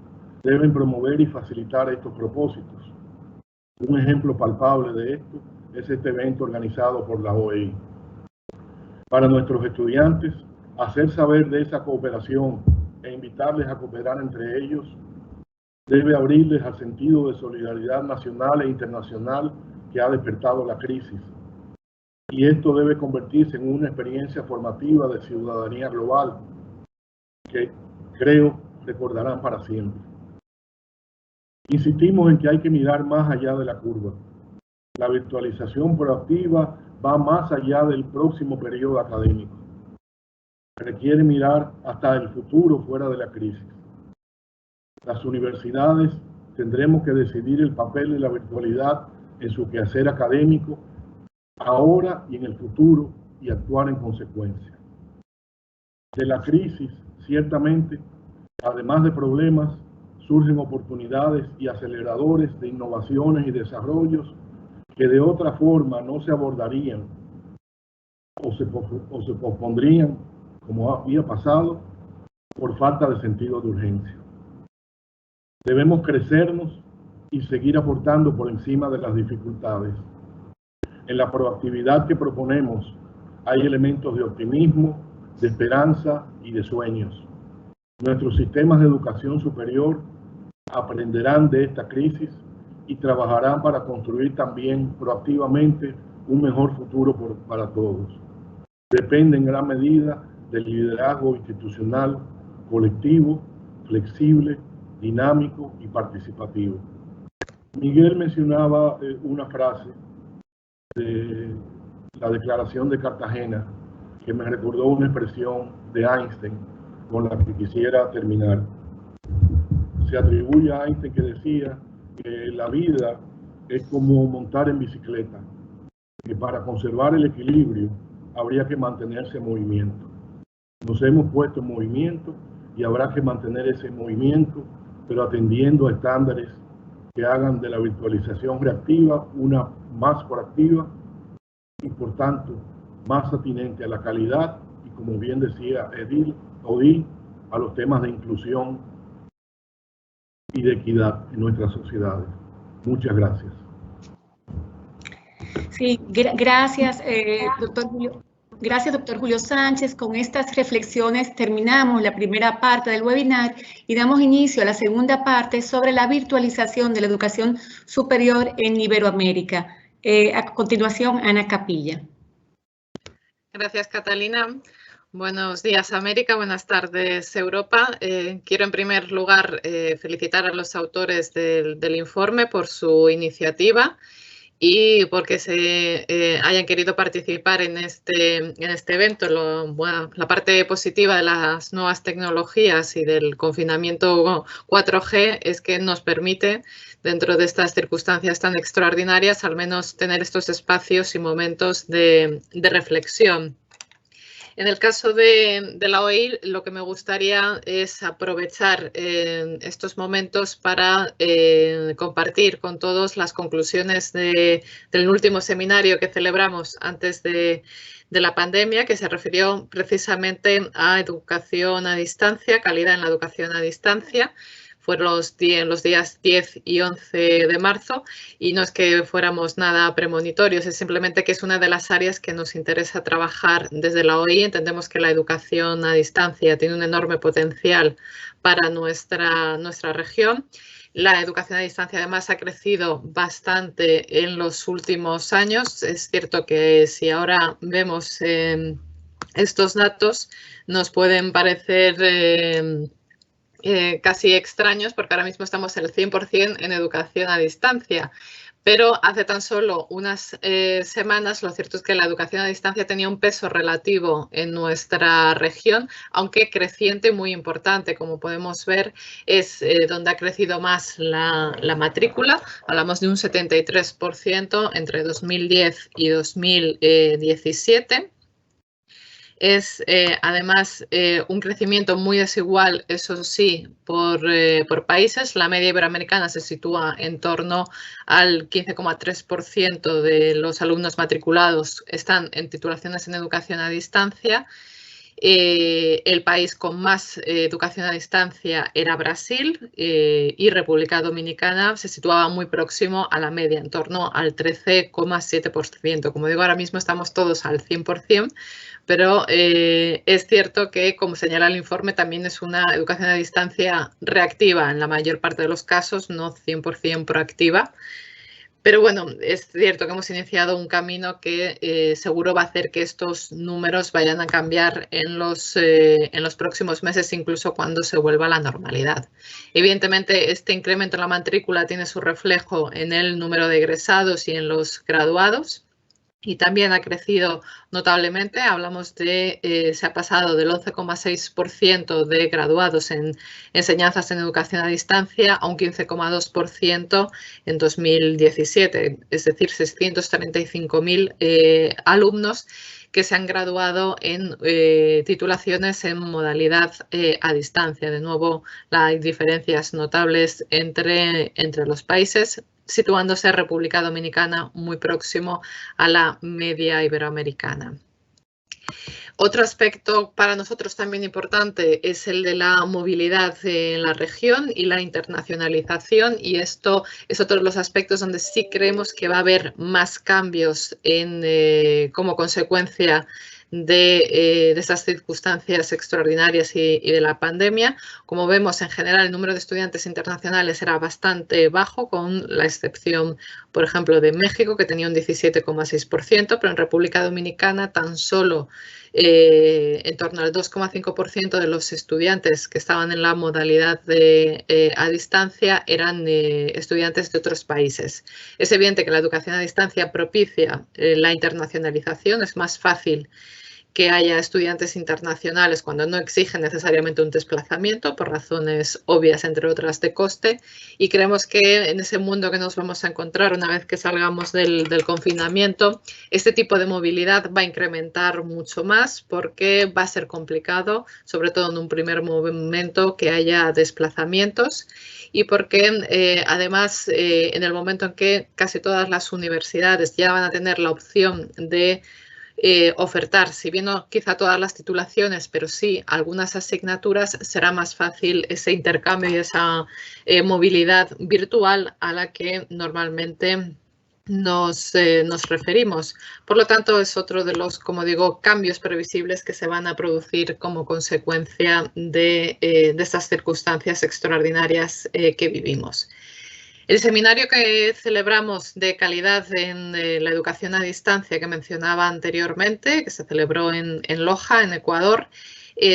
deben promover y facilitar estos propósitos. Un ejemplo palpable de esto es este evento organizado por la OEI. Para nuestros estudiantes, hacer saber de esa cooperación e invitarles a cooperar entre ellos debe abrirles al sentido de solidaridad nacional e internacional que ha despertado la crisis. Y esto debe convertirse en una experiencia formativa de ciudadanía global que creo recordarán para siempre. Insistimos en que hay que mirar más allá de la curva. La virtualización proactiva va más allá del próximo periodo académico. Requiere mirar hasta el futuro fuera de la crisis. Las universidades tendremos que decidir el papel de la virtualidad en su quehacer académico ahora y en el futuro y actuar en consecuencia. De la crisis, ciertamente, además de problemas, surgen oportunidades y aceleradores de innovaciones y desarrollos que de otra forma no se abordarían o se pospondrían, como había pasado, por falta de sentido de urgencia. Debemos crecernos y seguir aportando por encima de las dificultades. En la proactividad que proponemos hay elementos de optimismo, de esperanza y de sueños. Nuestros sistemas de educación superior aprenderán de esta crisis y trabajarán para construir también proactivamente un mejor futuro para todos. Depende en gran medida del liderazgo institucional, colectivo, flexible, dinámico y participativo. Miguel mencionaba una frase de la Declaración de Cartagena que me recordó una expresión de Einstein con la que quisiera terminar. Se atribuye a Einstein que decía que la vida es como montar en bicicleta, que para conservar el equilibrio habría que mantenerse en movimiento. Nos hemos puesto en movimiento y habrá que mantener ese movimiento, pero atendiendo a estándares que hagan de la virtualización reactiva una más proactiva y por tanto más atinente a la calidad y, como bien decía Odile, a los temas de inclusión y de equidad en nuestras sociedades. Muchas gracias. Sí, gracias, doctor Julio. Gracias, doctor Julio Sánchez. Con estas reflexiones terminamos la primera parte del webinar y damos inicio a la segunda parte sobre la virtualización de la educación superior en Iberoamérica. A continuación, Ana Capilla. Gracias, Catalina. Buenos días, América. Buenas tardes, Europa. Quiero, en primer lugar, felicitar a los autores del informe por su iniciativa y porque se hayan querido participar en este evento. La parte positiva de las nuevas tecnologías y del confinamiento 4G es que nos permite, dentro de estas circunstancias tan extraordinarias, al menos tener estos espacios y momentos de reflexión. En el caso de la OEI, lo que me gustaría es aprovechar estos momentos para compartir con todos las conclusiones del último seminario que celebramos antes de la pandemia, que se refirió precisamente a educación a distancia, calidad en la educación a distancia. Fueron los días 10 y 11 de marzo y no es que fuéramos nada premonitorios, es simplemente que es una de las áreas que nos interesa trabajar desde la OEI. Entendemos que la educación a distancia tiene un enorme potencial para nuestra región. La educación a distancia además ha crecido bastante en los últimos años. Es cierto que si ahora vemos estos datos nos pueden parecer casi extraños porque ahora mismo estamos el 100% en educación a distancia. Pero hace tan solo unas semanas lo cierto es que la educación a distancia tenía un peso relativo en nuestra región, aunque creciente muy importante. Como podemos ver, es donde ha crecido más la matrícula. Hablamos de un 73% entre 2010 y 2017. Es además un crecimiento muy desigual, eso sí, por países. La media iberoamericana se sitúa en torno al 15,3% de los alumnos matriculados están en titulaciones en educación a distancia El país con más educación a distancia era Brasil y República Dominicana se situaba muy próximo a la media, en torno al 13,7%. Como digo, ahora mismo estamos todos al 100%, pero es cierto que, como señala el informe, también es una educación a distancia reactiva en la mayor parte de los casos, no 100% proactiva. Pero bueno, es cierto que hemos iniciado un camino que seguro va a hacer que estos números vayan a cambiar en los próximos meses, incluso cuando se vuelva a la normalidad. Evidentemente, este incremento en la matrícula tiene su reflejo en el número de egresados y en los graduados. Y también ha crecido notablemente. Hablamos de, se ha pasado del 11,6% de graduados en enseñanzas en educación a distancia a un 15,2% en 2017, es decir, 635.000 alumnos que se han graduado en titulaciones en modalidad a distancia. De nuevo, hay diferencias notables entre los países, situándose República Dominicana muy próximo a la media iberoamericana. Otro aspecto para nosotros también importante es el de la movilidad en la región y la internacionalización, y esto es otro de los aspectos donde sí creemos que va a haber más cambios como consecuencia de esas circunstancias extraordinarias y de la pandemia. Como vemos, en general el número de estudiantes internacionales era bastante bajo, con la excepción, por ejemplo, de México, que tenía un 17,6%, pero en República Dominicana tan solo en torno al 2,5% de los estudiantes que estaban en la modalidad a distancia eran estudiantes de otros países. Es evidente que la educación a distancia propicia la internacionalización, es más fácil que haya estudiantes internacionales cuando no exigen necesariamente un desplazamiento por razones obvias, entre otras de coste, y creemos que en ese mundo que nos vamos a encontrar una vez que salgamos del confinamiento, este tipo de movilidad va a incrementar mucho más porque va a ser complicado, sobre todo en un primer momento, que haya desplazamientos, y porque además en el momento en que casi todas las universidades ya van a tener la opción de ofertar, si bien no quizá todas las titulaciones, pero sí algunas asignaturas, será más fácil ese intercambio y esa movilidad virtual a la que normalmente nos referimos. Por lo tanto, es otro de los, como digo, cambios previsibles que se van a producir como consecuencia de estas circunstancias extraordinarias que vivimos. El seminario que celebramos de calidad en la educación a distancia que mencionaba anteriormente, que se celebró en Loja, en Ecuador,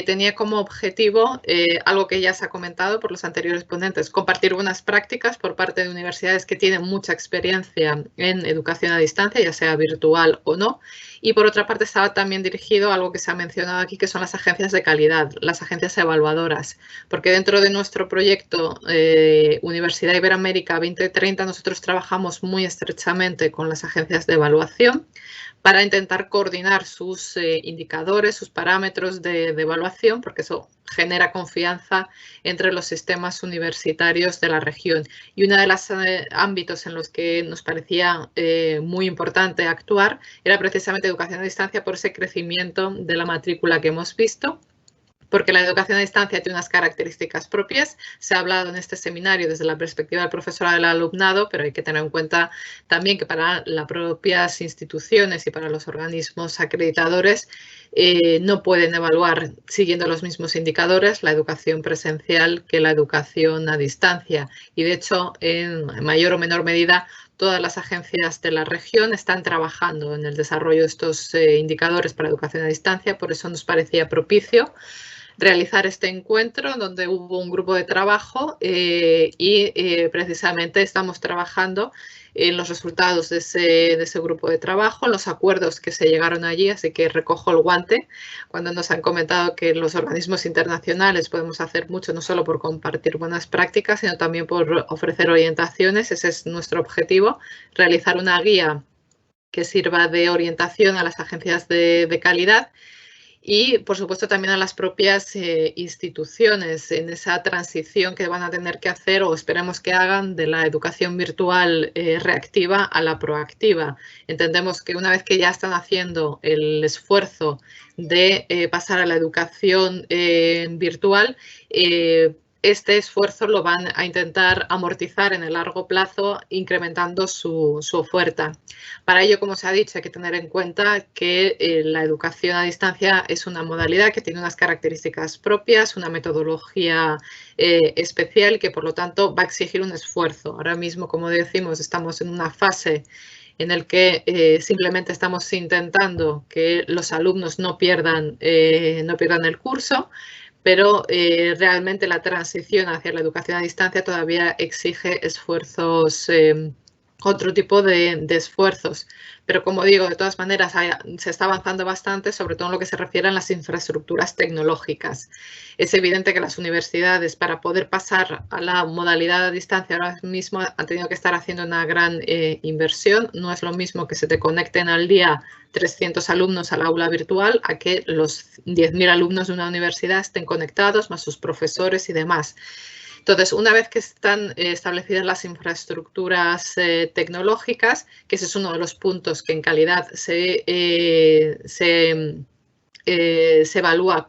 tenía como objetivo algo que ya se ha comentado por los anteriores ponentes: compartir buenas prácticas por parte de universidades que tienen mucha experiencia en educación a distancia, ya sea virtual o no. Y por otra parte estaba también dirigido a algo que se ha mencionado aquí, que son las agencias de calidad, las agencias evaluadoras, porque dentro de nuestro proyecto Universidad Iberoamérica 2030 nosotros trabajamos muy estrechamente con las agencias de evaluación para intentar coordinar sus indicadores, sus parámetros de evaluación, porque eso genera confianza entre los sistemas universitarios de la región. Y uno de los ámbitos en los que nos parecía muy importante actuar era precisamente educación a distancia, por ese crecimiento de la matrícula que hemos visto, porque la educación a distancia tiene unas características propias. Se ha hablado en este seminario desde la perspectiva del profesorado y del alumnado, pero hay que tener en cuenta también que para las propias instituciones y para los organismos acreditadores no pueden evaluar siguiendo los mismos indicadores la educación presencial que la educación a distancia. Y de hecho, en mayor o menor medida, todas las agencias de la región están trabajando en el desarrollo de estos indicadores para educación a distancia. Por eso nos parecía propicio realizar este encuentro donde hubo un grupo de trabajo y precisamente estamos trabajando en los resultados de ese grupo de trabajo, en los acuerdos que se llegaron allí, así que recojo el guante cuando nos han comentado que los organismos internacionales podemos hacer mucho, no solo por compartir buenas prácticas, sino también por ofrecer orientaciones. Ese es nuestro objetivo, realizar una guía que sirva de orientación a las agencias de calidad. y, por supuesto, también a las propias instituciones en esa transición que van a tener que hacer o esperemos que hagan de la educación virtual reactiva a la proactiva. Entendemos que una vez que ya están haciendo el esfuerzo de pasar a la educación virtual, este esfuerzo lo van a intentar amortizar en el largo plazo, incrementando su oferta. Para ello, como se ha dicho, hay que tener en cuenta que la educación a distancia es una modalidad que tiene unas características propias, una metodología especial que, por lo tanto, va a exigir un esfuerzo. Ahora mismo, como decimos, estamos en una fase en el que simplemente estamos intentando que los alumnos no pierdan el curso, pero realmente la transición hacia la educación a distancia todavía exige esfuerzos, otro tipo de esfuerzos. Pero como digo, de todas maneras se está avanzando bastante, sobre todo en lo que se refiere a las infraestructuras tecnológicas. Es evidente que las universidades, para poder pasar a la modalidad a distancia ahora mismo, han tenido que estar haciendo una gran inversión. No es lo mismo que se te conecten al día 300 alumnos al aula virtual a que los 10.000 alumnos de una universidad estén conectados, más sus profesores y demás. Entonces, una vez que están establecidas las infraestructuras tecnológicas, que ese es uno de los puntos que en calidad se evalúa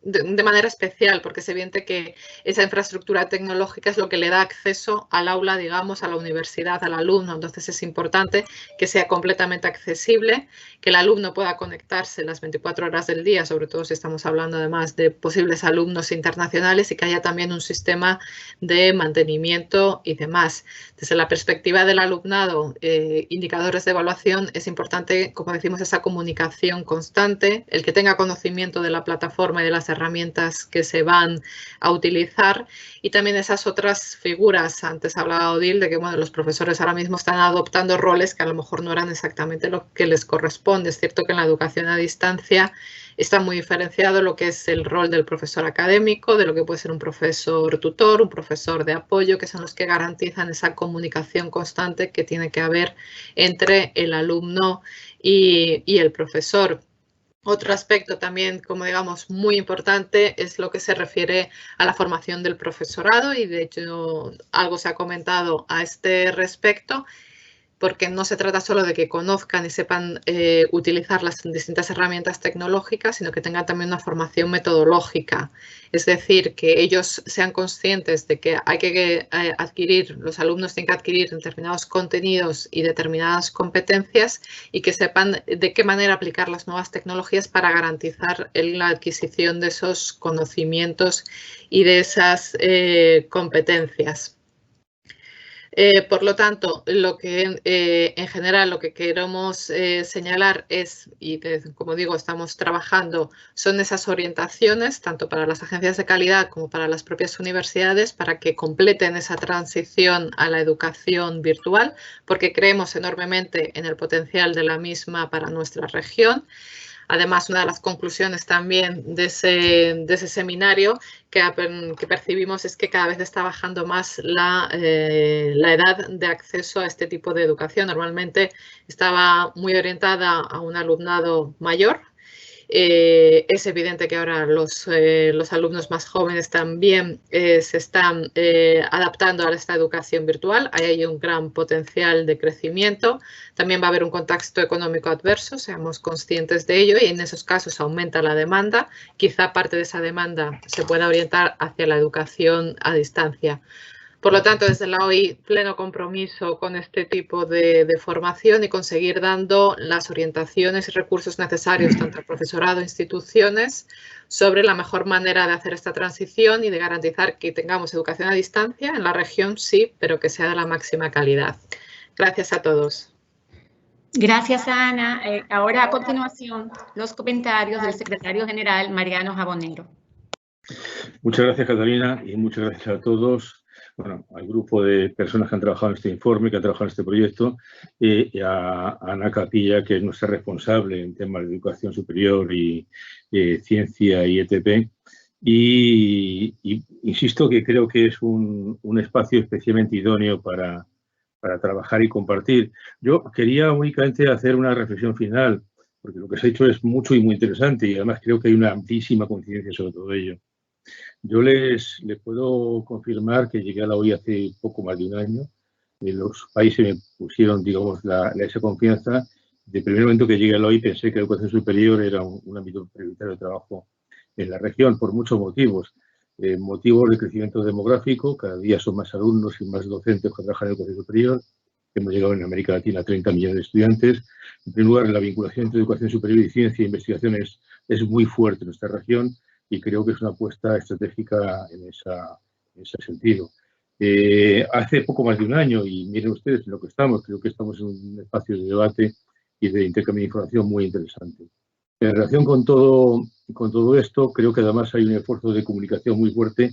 de manera especial, porque es evidente que esa infraestructura tecnológica es lo que le da acceso al aula, digamos, a la universidad, al alumno. Entonces es importante que sea completamente accesible, que el alumno pueda conectarse las 24 horas del día, sobre todo si estamos hablando además de posibles alumnos internacionales, y que haya también un sistema de mantenimiento y demás. Desde la perspectiva del alumnado, indicadores de evaluación, es importante, como decimos, esa comunicación constante, el que tenga conocimiento de la plataforma y de las herramientas que se van a utilizar, y también esas otras figuras. Antes hablaba Odile de que bueno, los profesores ahora mismo están adoptando roles que a lo mejor no eran exactamente lo que les corresponde. Es cierto que en la educación a distancia está muy diferenciado lo que es el rol del profesor académico, de lo que puede ser un profesor tutor, un profesor de apoyo, que son los que garantizan esa comunicación constante que tiene que haber entre el alumno y el profesor. Otro aspecto también, como digamos, muy importante es lo que se refiere a la formación del profesorado, y de hecho algo se ha comentado a este respecto, porque no se trata solo de que conozcan y sepan utilizar las distintas herramientas tecnológicas, sino que tengan también una formación metodológica. Es decir, que ellos sean conscientes de que hay que los alumnos tienen que adquirir determinados contenidos y determinadas competencias, y que sepan de qué manera aplicar las nuevas tecnologías para garantizar la adquisición de esos conocimientos y de esas competencias. Por lo tanto, lo que en general lo que queremos señalar es, y como digo, estamos trabajando, son esas orientaciones, tanto para las agencias de calidad como para las propias universidades, para que completen esa transición a la educación virtual, porque creemos enormemente en el potencial de la misma para nuestra región. Además, una de las conclusiones también de ese seminario que percibimos es que cada vez está bajando más la edad de acceso a este tipo de educación. Normalmente estaba muy orientada a un alumnado mayor. Es evidente que ahora los alumnos más jóvenes también se están adaptando a esta educación virtual. Ahí hay un gran potencial de crecimiento. También va a haber un contexto económico adverso, seamos conscientes de ello, y en esos casos aumenta la demanda. Quizá parte de esa demanda se pueda orientar hacia la educación a distancia. Por lo tanto, desde la OI, pleno compromiso con este tipo de formación y conseguir dando las orientaciones y recursos necesarios tanto al profesorado e instituciones sobre la mejor manera de hacer esta transición y de garantizar que tengamos educación a distancia en la región, sí, pero que sea de la máxima calidad. Gracias a todos. Gracias, Ana. Ahora, a continuación, los comentarios del secretario general, Mariano Jabonero. Muchas gracias, Catalina, y muchas gracias a todos. Bueno, al grupo de personas que han trabajado en este informe, que han trabajado en este proyecto, y a Ana Capilla, que es nuestra responsable en temas de educación superior y ciencia y ETP. Y insisto que creo que es un espacio especialmente idóneo para trabajar y compartir. Yo quería únicamente hacer una reflexión final. porque lo que se ha hecho es mucho y muy interesante y además creo que hay una amplísima coincidencia sobre todo ello. Yo les puedo confirmar que llegué a la OI hace poco más de un año. Los países me pusieron, digamos, esa confianza. De primer momento que llegué a la OI pensé que la educación superior era un ámbito prioritario de trabajo en la región por muchos motivos. Motivos de crecimiento demográfico, cada día son más alumnos y más docentes que trabajan en educación superior. Hemos llegado en América Latina a 30 millones de estudiantes. En primer lugar, la vinculación entre educación superior y ciencia e investigación es muy fuerte en nuestra región y creo que es una apuesta estratégica en ese sentido. Hace poco más de un año, y miren ustedes en lo que estamos, creo que estamos en un espacio de debate y de intercambio de información muy interesante. En relación con todo esto, creo que además hay un esfuerzo de comunicación muy fuerte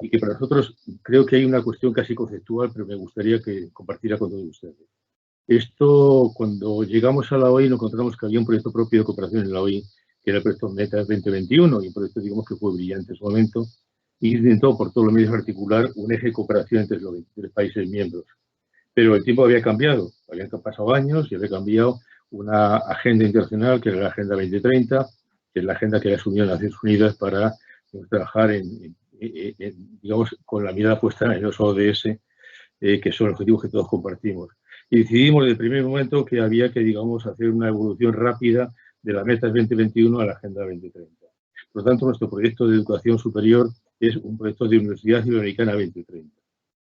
y que para nosotros creo que hay una cuestión casi conceptual, pero me gustaría que compartiera con todos ustedes. Esto, cuando llegamos a la OI, nos encontramos que había un proyecto propio de cooperación en la OI, que era el proyecto Metas 2021, y un proyecto, digamos, que fue brillante en su momento, y intentó por todos los medios articular un eje de cooperación entre los 23 países miembros. Pero el tiempo había cambiado, habían pasado años y había cambiado una agenda internacional, que era la Agenda 2030, que es la agenda que asumió Naciones Unidas para trabajar digamos, con la mirada puesta en los ODS, que son objetivos que todos compartimos. Y decidimos desde el primer momento que había que, digamos, hacer una evolución rápida de las metas 2021 a la Agenda 2030. Por lo tanto, nuestro proyecto de educación superior es un proyecto de Universidad Iberoamericana 2030.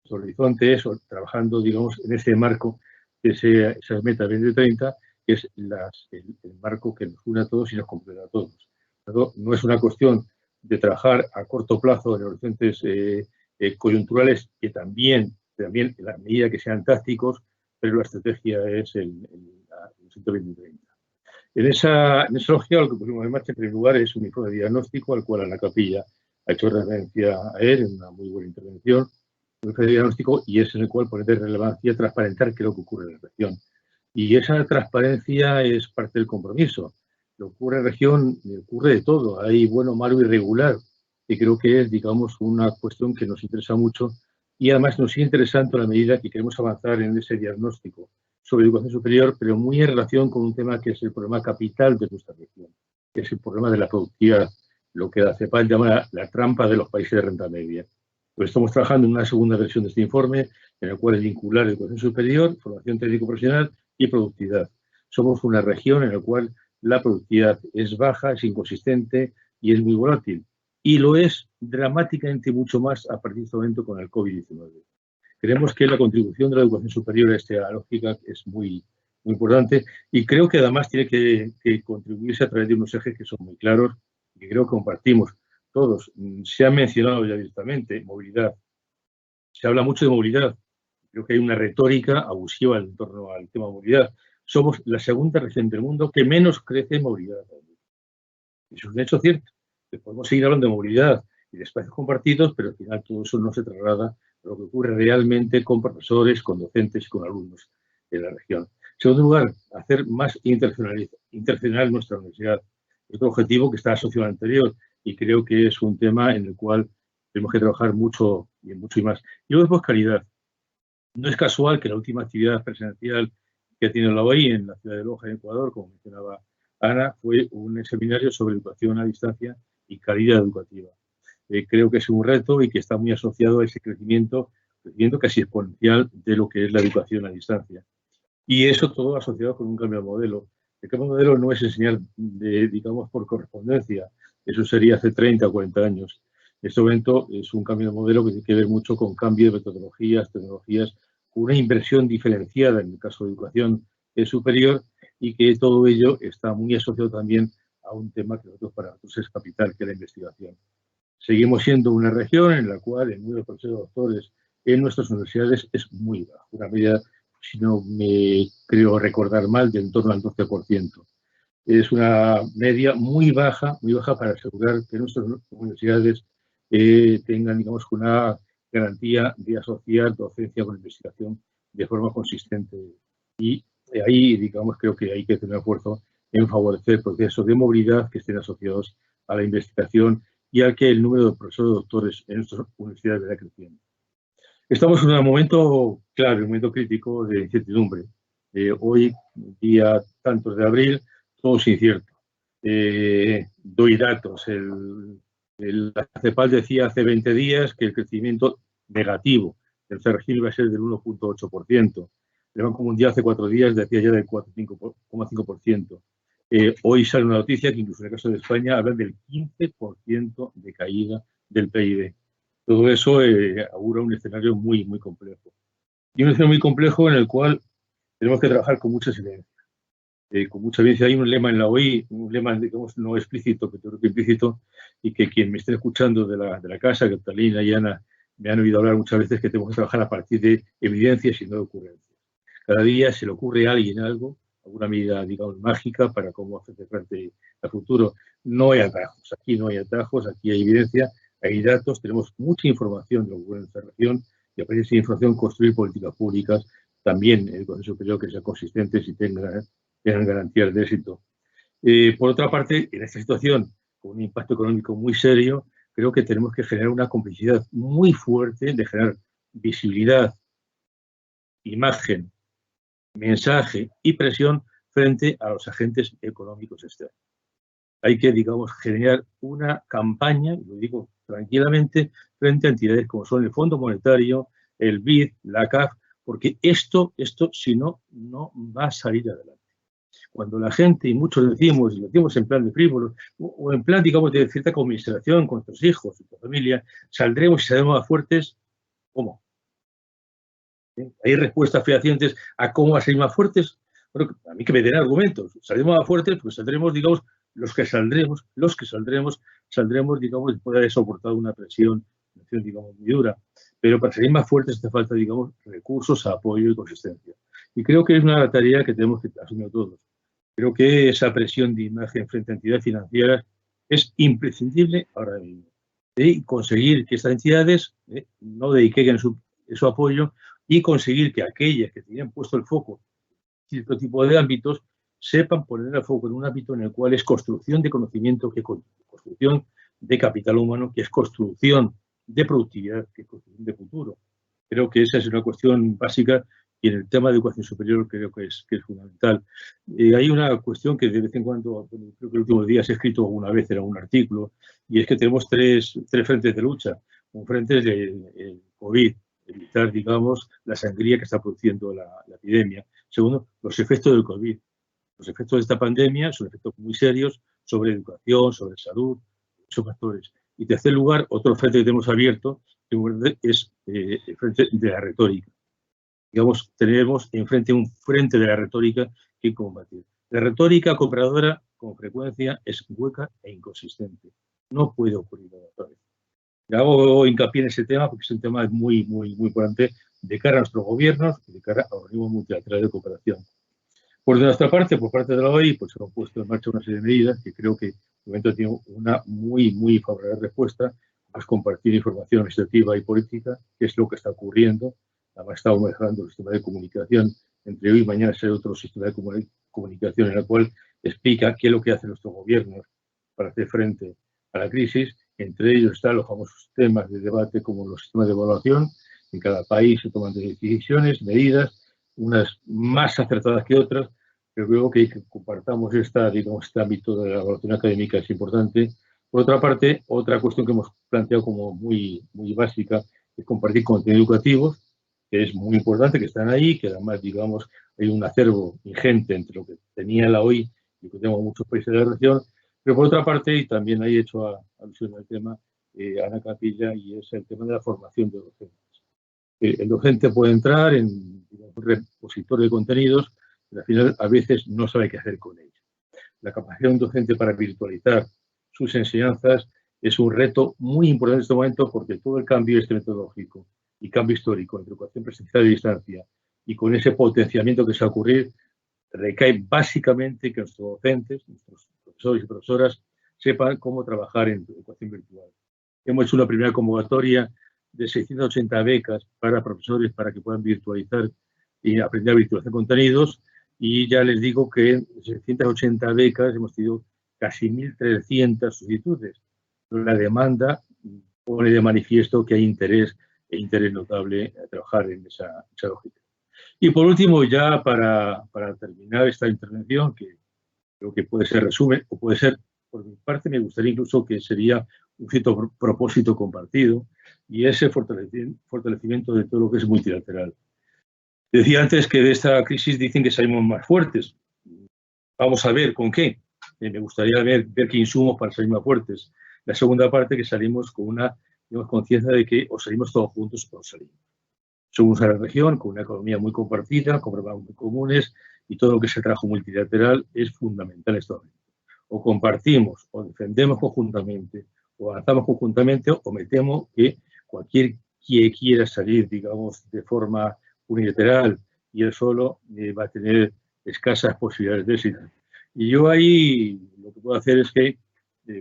Nuestro horizonte es trabajando, digamos, en ese marco de esas metas 2030, que es el marco que nos une a todos y nos completa a todos. No es una cuestión de trabajar a corto plazo en horizontes coyunturales, que también en la medida que sean tácticos, pero la estrategia es el horizonte 2030. En esa lógica, lo que pusimos en marcha, en primer lugar, es un informe de diagnóstico, al cual Ana Capilla ha hecho referencia a él en una muy buena intervención, un informe de diagnóstico, y es en el cual pone de relevancia transparentar qué es lo que ocurre en la región. Y esa transparencia es parte del compromiso. Lo que ocurre en la región, ocurre de todo, hay bueno, malo y regular, y creo que es, digamos, una cuestión que nos interesa mucho y además nos sigue interesando a la medida que queremos avanzar en ese diagnóstico sobre educación superior, pero muy en relación con un tema que es el problema capital de nuestra región, que es el problema de la productividad, lo que la CEPAL llama la trampa de los países de renta media. Pues estamos trabajando en una segunda versión de este informe, en el cual es vincular educación superior, formación técnico-profesional y productividad. Somos una región en la cual la productividad es baja, es inconsistente y es muy volátil. Y lo es dramáticamente mucho más a partir de este momento con el COVID-19. Creemos que la contribución de la educación superior a esta lógica es muy importante y creo que además tiene que contribuirse a través de unos ejes que son muy claros y que creo que compartimos todos. Se ha mencionado ya directamente movilidad. Se habla mucho de movilidad. Creo que hay una retórica abusiva en torno al tema de movilidad. Somos la segunda región del mundo que menos crece en movilidad. Eso es un hecho cierto. Podemos seguir hablando de movilidad y de espacios compartidos, pero al final todo eso no se traslada a lo que ocurre realmente con profesores, con docentes y con alumnos en la región. En segundo lugar, hacer más internacional nuestra universidad. Es otro objetivo que está asociado al anterior y creo que es un tema en el cual tenemos que trabajar mucho y más. Y luego después calidad. No es casual que la última actividad presencial que ha tenido la OI en la ciudad de Loja, en Ecuador, como mencionaba Ana, fue un seminario sobre educación a distancia y calidad educativa. Creo que es un reto y que está muy asociado a ese crecimiento casi exponencial de lo que es la educación a distancia. Y eso todo asociado con un cambio de modelo. El cambio de modelo no es enseñar, digamos, por correspondencia. Eso sería hace 30 o 40 años. Este momento es un cambio de modelo que tiene que ver mucho con cambio de metodologías, tecnologías, una inversión diferenciada en el caso de educación superior y que todo ello está muy asociado también a un tema que para nosotros es capital, que es la investigación. Seguimos siendo una región en la cual el número de profesores doctores en nuestras universidades es muy bajo, una medida, si no me creo recordar mal, de en torno al 12%. Es una media muy baja para asegurar que nuestras universidades tengan, digamos, una garantía de asociar docencia con investigación de forma consistente. Y ahí, digamos, creo que hay que tener esfuerzo en favorecer procesos de movilidad que estén asociados a la investigación y al que el número de profesores doctores en nuestras universidades vaya creciendo. Estamos en un momento clave, un momento crítico de incertidumbre. Hoy, día tantos de abril, todo es incierto. Doy datos. El CEPAL decía hace 20 días que el crecimiento negativo del CRGIL iba a ser del 1,8%. El Banco Mundial hace 4 días decía ya del 4,5%. Hoy sale una noticia que incluso en el caso de España hablan del 15% de caída del PIB. Todo eso augura un escenario muy, muy complejo. Y un escenario muy complejo en el cual tenemos que trabajar con mucha silencio. Con mucha evidencia. Hay un lema en la OI, un lema, digamos, no explícito, pero creo que implícito, y que quien me esté escuchando de la casa, Catalina y Ana, me han oído hablar muchas veces que tenemos que trabajar a partir de evidencias y no de ocurrencias. Cada día se le ocurre a alguien algo, alguna medida, digamos, mágica para cómo hacer frente al futuro. No hay atajos, aquí no hay atajos, aquí hay evidencia, hay datos, tenemos mucha información de lo que ocurre en esta región y a partir de esa información construir políticas públicas, también en el Consejo Superior, que sean consistentes y tengan garantías de éxito. Por otra parte, en esta situación, con un impacto económico muy serio, creo que tenemos que generar una complicidad muy fuerte de generar visibilidad, imagen, mensaje y presión frente a los agentes económicos externos. Hay que, digamos, generar una campaña, y lo digo tranquilamente, frente a entidades como son el Fondo Monetario, el BID, la CAF, porque esto si no, no va a salir adelante. Cuando la gente, y muchos decimos, y lo decimos en plan de frívolo, o en plan, digamos, de cierta conmiseración con nuestros hijos, nuestra familia, saldremos y saldremos más fuertes, ¿cómo? ¿Hay respuestas fehacientes a cómo salir más fuertes? Bueno, a mí que me den argumentos. Saldremos más fuertes, pues saldremos, digamos, los que saldremos, digamos, después de haber soportado una presión, digamos, muy dura. Pero para salir más fuertes hace falta, digamos, recursos, apoyo y consistencia. Y creo que es una tarea que tenemos que asumir todos. Creo que esa presión de imagen frente a entidades financieras es imprescindible ahora mismo. Y conseguir que estas entidades no dediquen su apoyo y conseguir que aquellas que tenían puesto el foco en cierto tipo de ámbitos sepan poner el foco en un ámbito en el cual es construcción de conocimiento, que es construcción de capital humano, que es construcción de productividad, que es construcción de futuro. Creo que esa es una cuestión básica y en el tema de educación superior creo que es fundamental. Hay una cuestión que de vez en cuando, creo que en los últimos días he escrito alguna vez en algún artículo, y es que tenemos tres frentes de lucha. Un frente es el COVID, evitar, digamos, la sangría que está produciendo la epidemia. Segundo, los efectos del COVID. Los efectos de esta pandemia son efectos muy serios sobre educación, sobre salud, muchos factores. Y en tercer lugar, otro frente que tenemos abierto es el frente de la retórica. Digamos, tenemos enfrente un frente de la retórica que combatir. La retórica compradora, con frecuencia, es hueca e inconsistente. No puede ocurrir otra vez. Hago hincapié en ese tema porque es un tema muy, muy, muy importante de cara a nuestros gobiernos y de cara a organismos multilaterales de cooperación. Por nuestra parte, por parte de la OI, pues hemos puesto en marcha una serie de medidas que creo que de momento tiene una muy, muy favorable respuesta, más compartir información administrativa y política, que es lo que está ocurriendo. Además, estamos mejorando el sistema de comunicación. Entre hoy y mañana será otro sistema de comunicación en el cual explica qué es lo que hacen nuestros gobiernos para hacer frente a la crisis. Entre ellos están los famosos temas de debate como los sistemas de evaluación. En cada país se toman decisiones, medidas, unas más acertadas que otras, pero creo que compartamos este ámbito de la evaluación académica es importante. Por otra parte, otra cuestión que hemos planteado como muy, muy básica es compartir contenidos educativos, que es muy importante, que están ahí, que además, digamos, hay un acervo ingente entre lo que tenía la OI y que tenemos muchos países de la región. Pero por otra parte, y también hay hecho alusión al tema Ana Capilla, y es el tema de la formación de docentes. El docente puede entrar en un repositor de contenidos, pero al final a veces no sabe qué hacer con ellos. La capacidad de un docente para virtualizar sus enseñanzas es un reto muy importante en este momento porque todo el cambio metodológico y cambio histórico entre educación presencial y distancia y con ese potenciamiento que se va a ocurrir recae básicamente que nuestros docentes, nuestros profesores y profesoras sepan cómo trabajar en educación virtual. Hemos hecho una primera convocatoria de 680 becas para profesores para que puedan virtualizar y aprender a virtualizar contenidos, y ya les digo que en 680 becas hemos tenido casi 1.300 solicitudes. La demanda pone de manifiesto que hay interés notable a trabajar en esa lógica. Y por último, ya para terminar esta intervención, que Creo que puede ser resumen, o puede ser, por mi parte, me gustaría incluso que sería un cierto propósito compartido y ese fortalecimiento de todo lo que es multilateral. Decía antes que de esta crisis dicen que salimos más fuertes. Vamos a ver con qué. Me gustaría ver qué insumos para salir más fuertes. La segunda parte, que salimos con una conciencia de que o salimos todos juntos o salimos. Somos una región con una economía muy compartida, con problemas muy comunes y todo lo que es el trabajo multilateral es fundamental en este momento. O compartimos, o defendemos conjuntamente, o avanzamos conjuntamente, o me temo que cualquier que quiera salir, digamos, de forma unilateral y él solo va a tener escasas posibilidades de éxito. Y yo ahí lo que puedo hacer es que,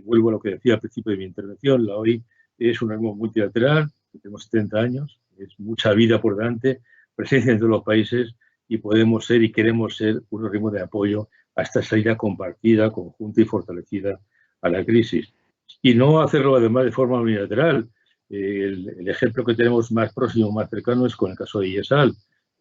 vuelvo a lo que decía al principio de mi intervención, la OI es un organismo multilateral, tenemos 70 años, es mucha vida por delante, presencia en todos los países y podemos ser y queremos ser un organismo de apoyo a esta salida compartida, conjunta y fortalecida a la crisis. Y no hacerlo además de forma unilateral. El ejemplo que tenemos más próximo, más cercano, es con el caso de IESAL,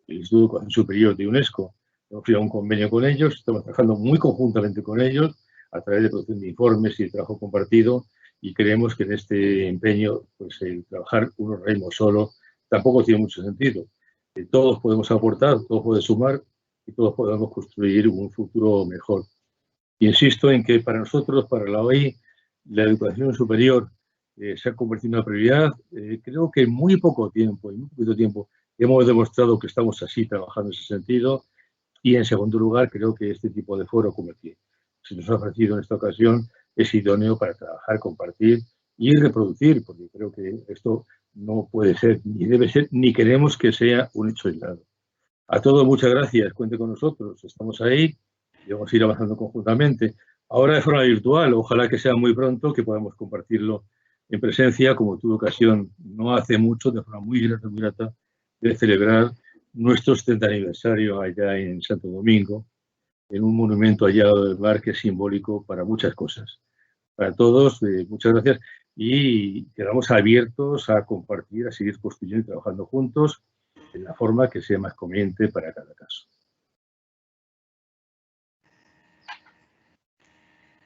el Instituto de Educación Superior de UNESCO. Hemos firmado un convenio con ellos, estamos trabajando muy conjuntamente con ellos a través de producción de informes y de trabajo compartido y creemos que en este empeño, pues el trabajar un organismo solo tampoco tiene mucho sentido. Todos podemos aportar, todos podemos sumar y todos podemos construir un futuro mejor. Insisto en que para nosotros, para la OI, la educación superior se ha convertido en una prioridad. Creo que en muy poco tiempo, hemos demostrado que estamos así trabajando en ese sentido. Y en segundo lugar, creo que este tipo de foro como el que se nos ha ofrecido en esta ocasión es idóneo para trabajar, compartir y reproducir, porque creo que esto no puede ser, ni debe ser, ni queremos que sea un hecho aislado. A todos muchas gracias, cuente con nosotros, estamos ahí y vamos a ir avanzando conjuntamente. Ahora de forma virtual, ojalá que sea muy pronto, que podamos compartirlo en presencia, como tuve ocasión no hace mucho, de forma muy grata, de celebrar nuestro 70 aniversario allá en Santo Domingo, en un monumento allá del mar que es simbólico para muchas cosas. Para todos, muchas gracias y quedamos abiertos a compartir, a seguir construyendo y trabajando juntos en la forma que sea más conveniente para cada caso.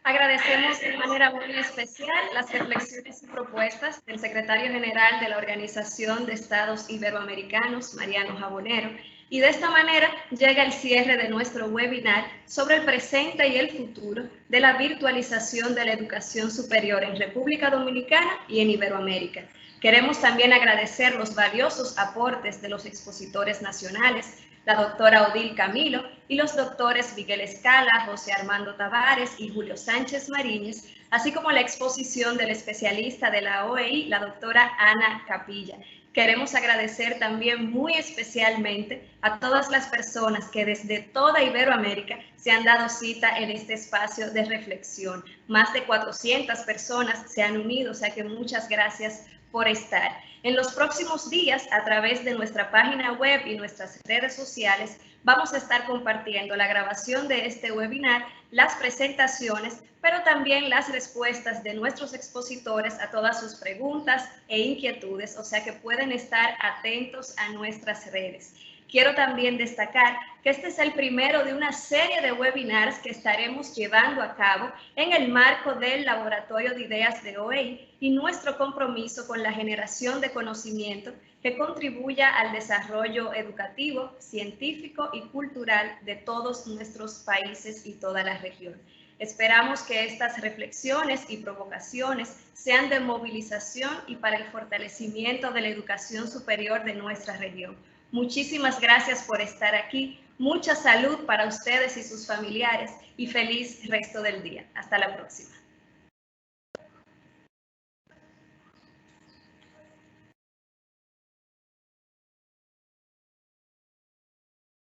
Agradecemos de manera muy especial las reflexiones y propuestas del secretario general de la Organización de Estados Iberoamericanos, Mariano Jabonero, y de esta manera llega el cierre de nuestro webinar sobre el presente y el futuro de la virtualización de la educación superior en República Dominicana y en Iberoamérica. Queremos también agradecer los valiosos aportes de los expositores nacionales, la doctora Odil Camilo y los doctores Miguel Escala, José Armando Tavares y Julio Sánchez Mariñez, así como la exposición del especialista de la OEI, la doctora Ana Capilla. Queremos agradecer también muy especialmente a todas las personas que desde toda Iberoamérica se han dado cita en este espacio de reflexión. Más de 400 personas se han unido, o sea que muchas gracias por estar. En los próximos días, a través de nuestra página web y nuestras redes sociales, vamos a estar compartiendo la grabación de este webinar, las presentaciones, pero también las respuestas de nuestros expositores a todas sus preguntas e inquietudes, o sea que pueden estar atentos a nuestras redes. Quiero también destacar que este es el primero de una serie de webinars que estaremos llevando a cabo en el marco del Laboratorio de Ideas de OEI y nuestro compromiso con la generación de conocimiento que contribuya al desarrollo educativo, científico y cultural de todos nuestros países y toda la región. Esperamos que estas reflexiones y provocaciones sean de movilización y para el fortalecimiento de la educación superior de nuestra región. Muchísimas gracias por estar aquí. Mucha salud para ustedes y sus familiares y feliz resto del día. Hasta la próxima.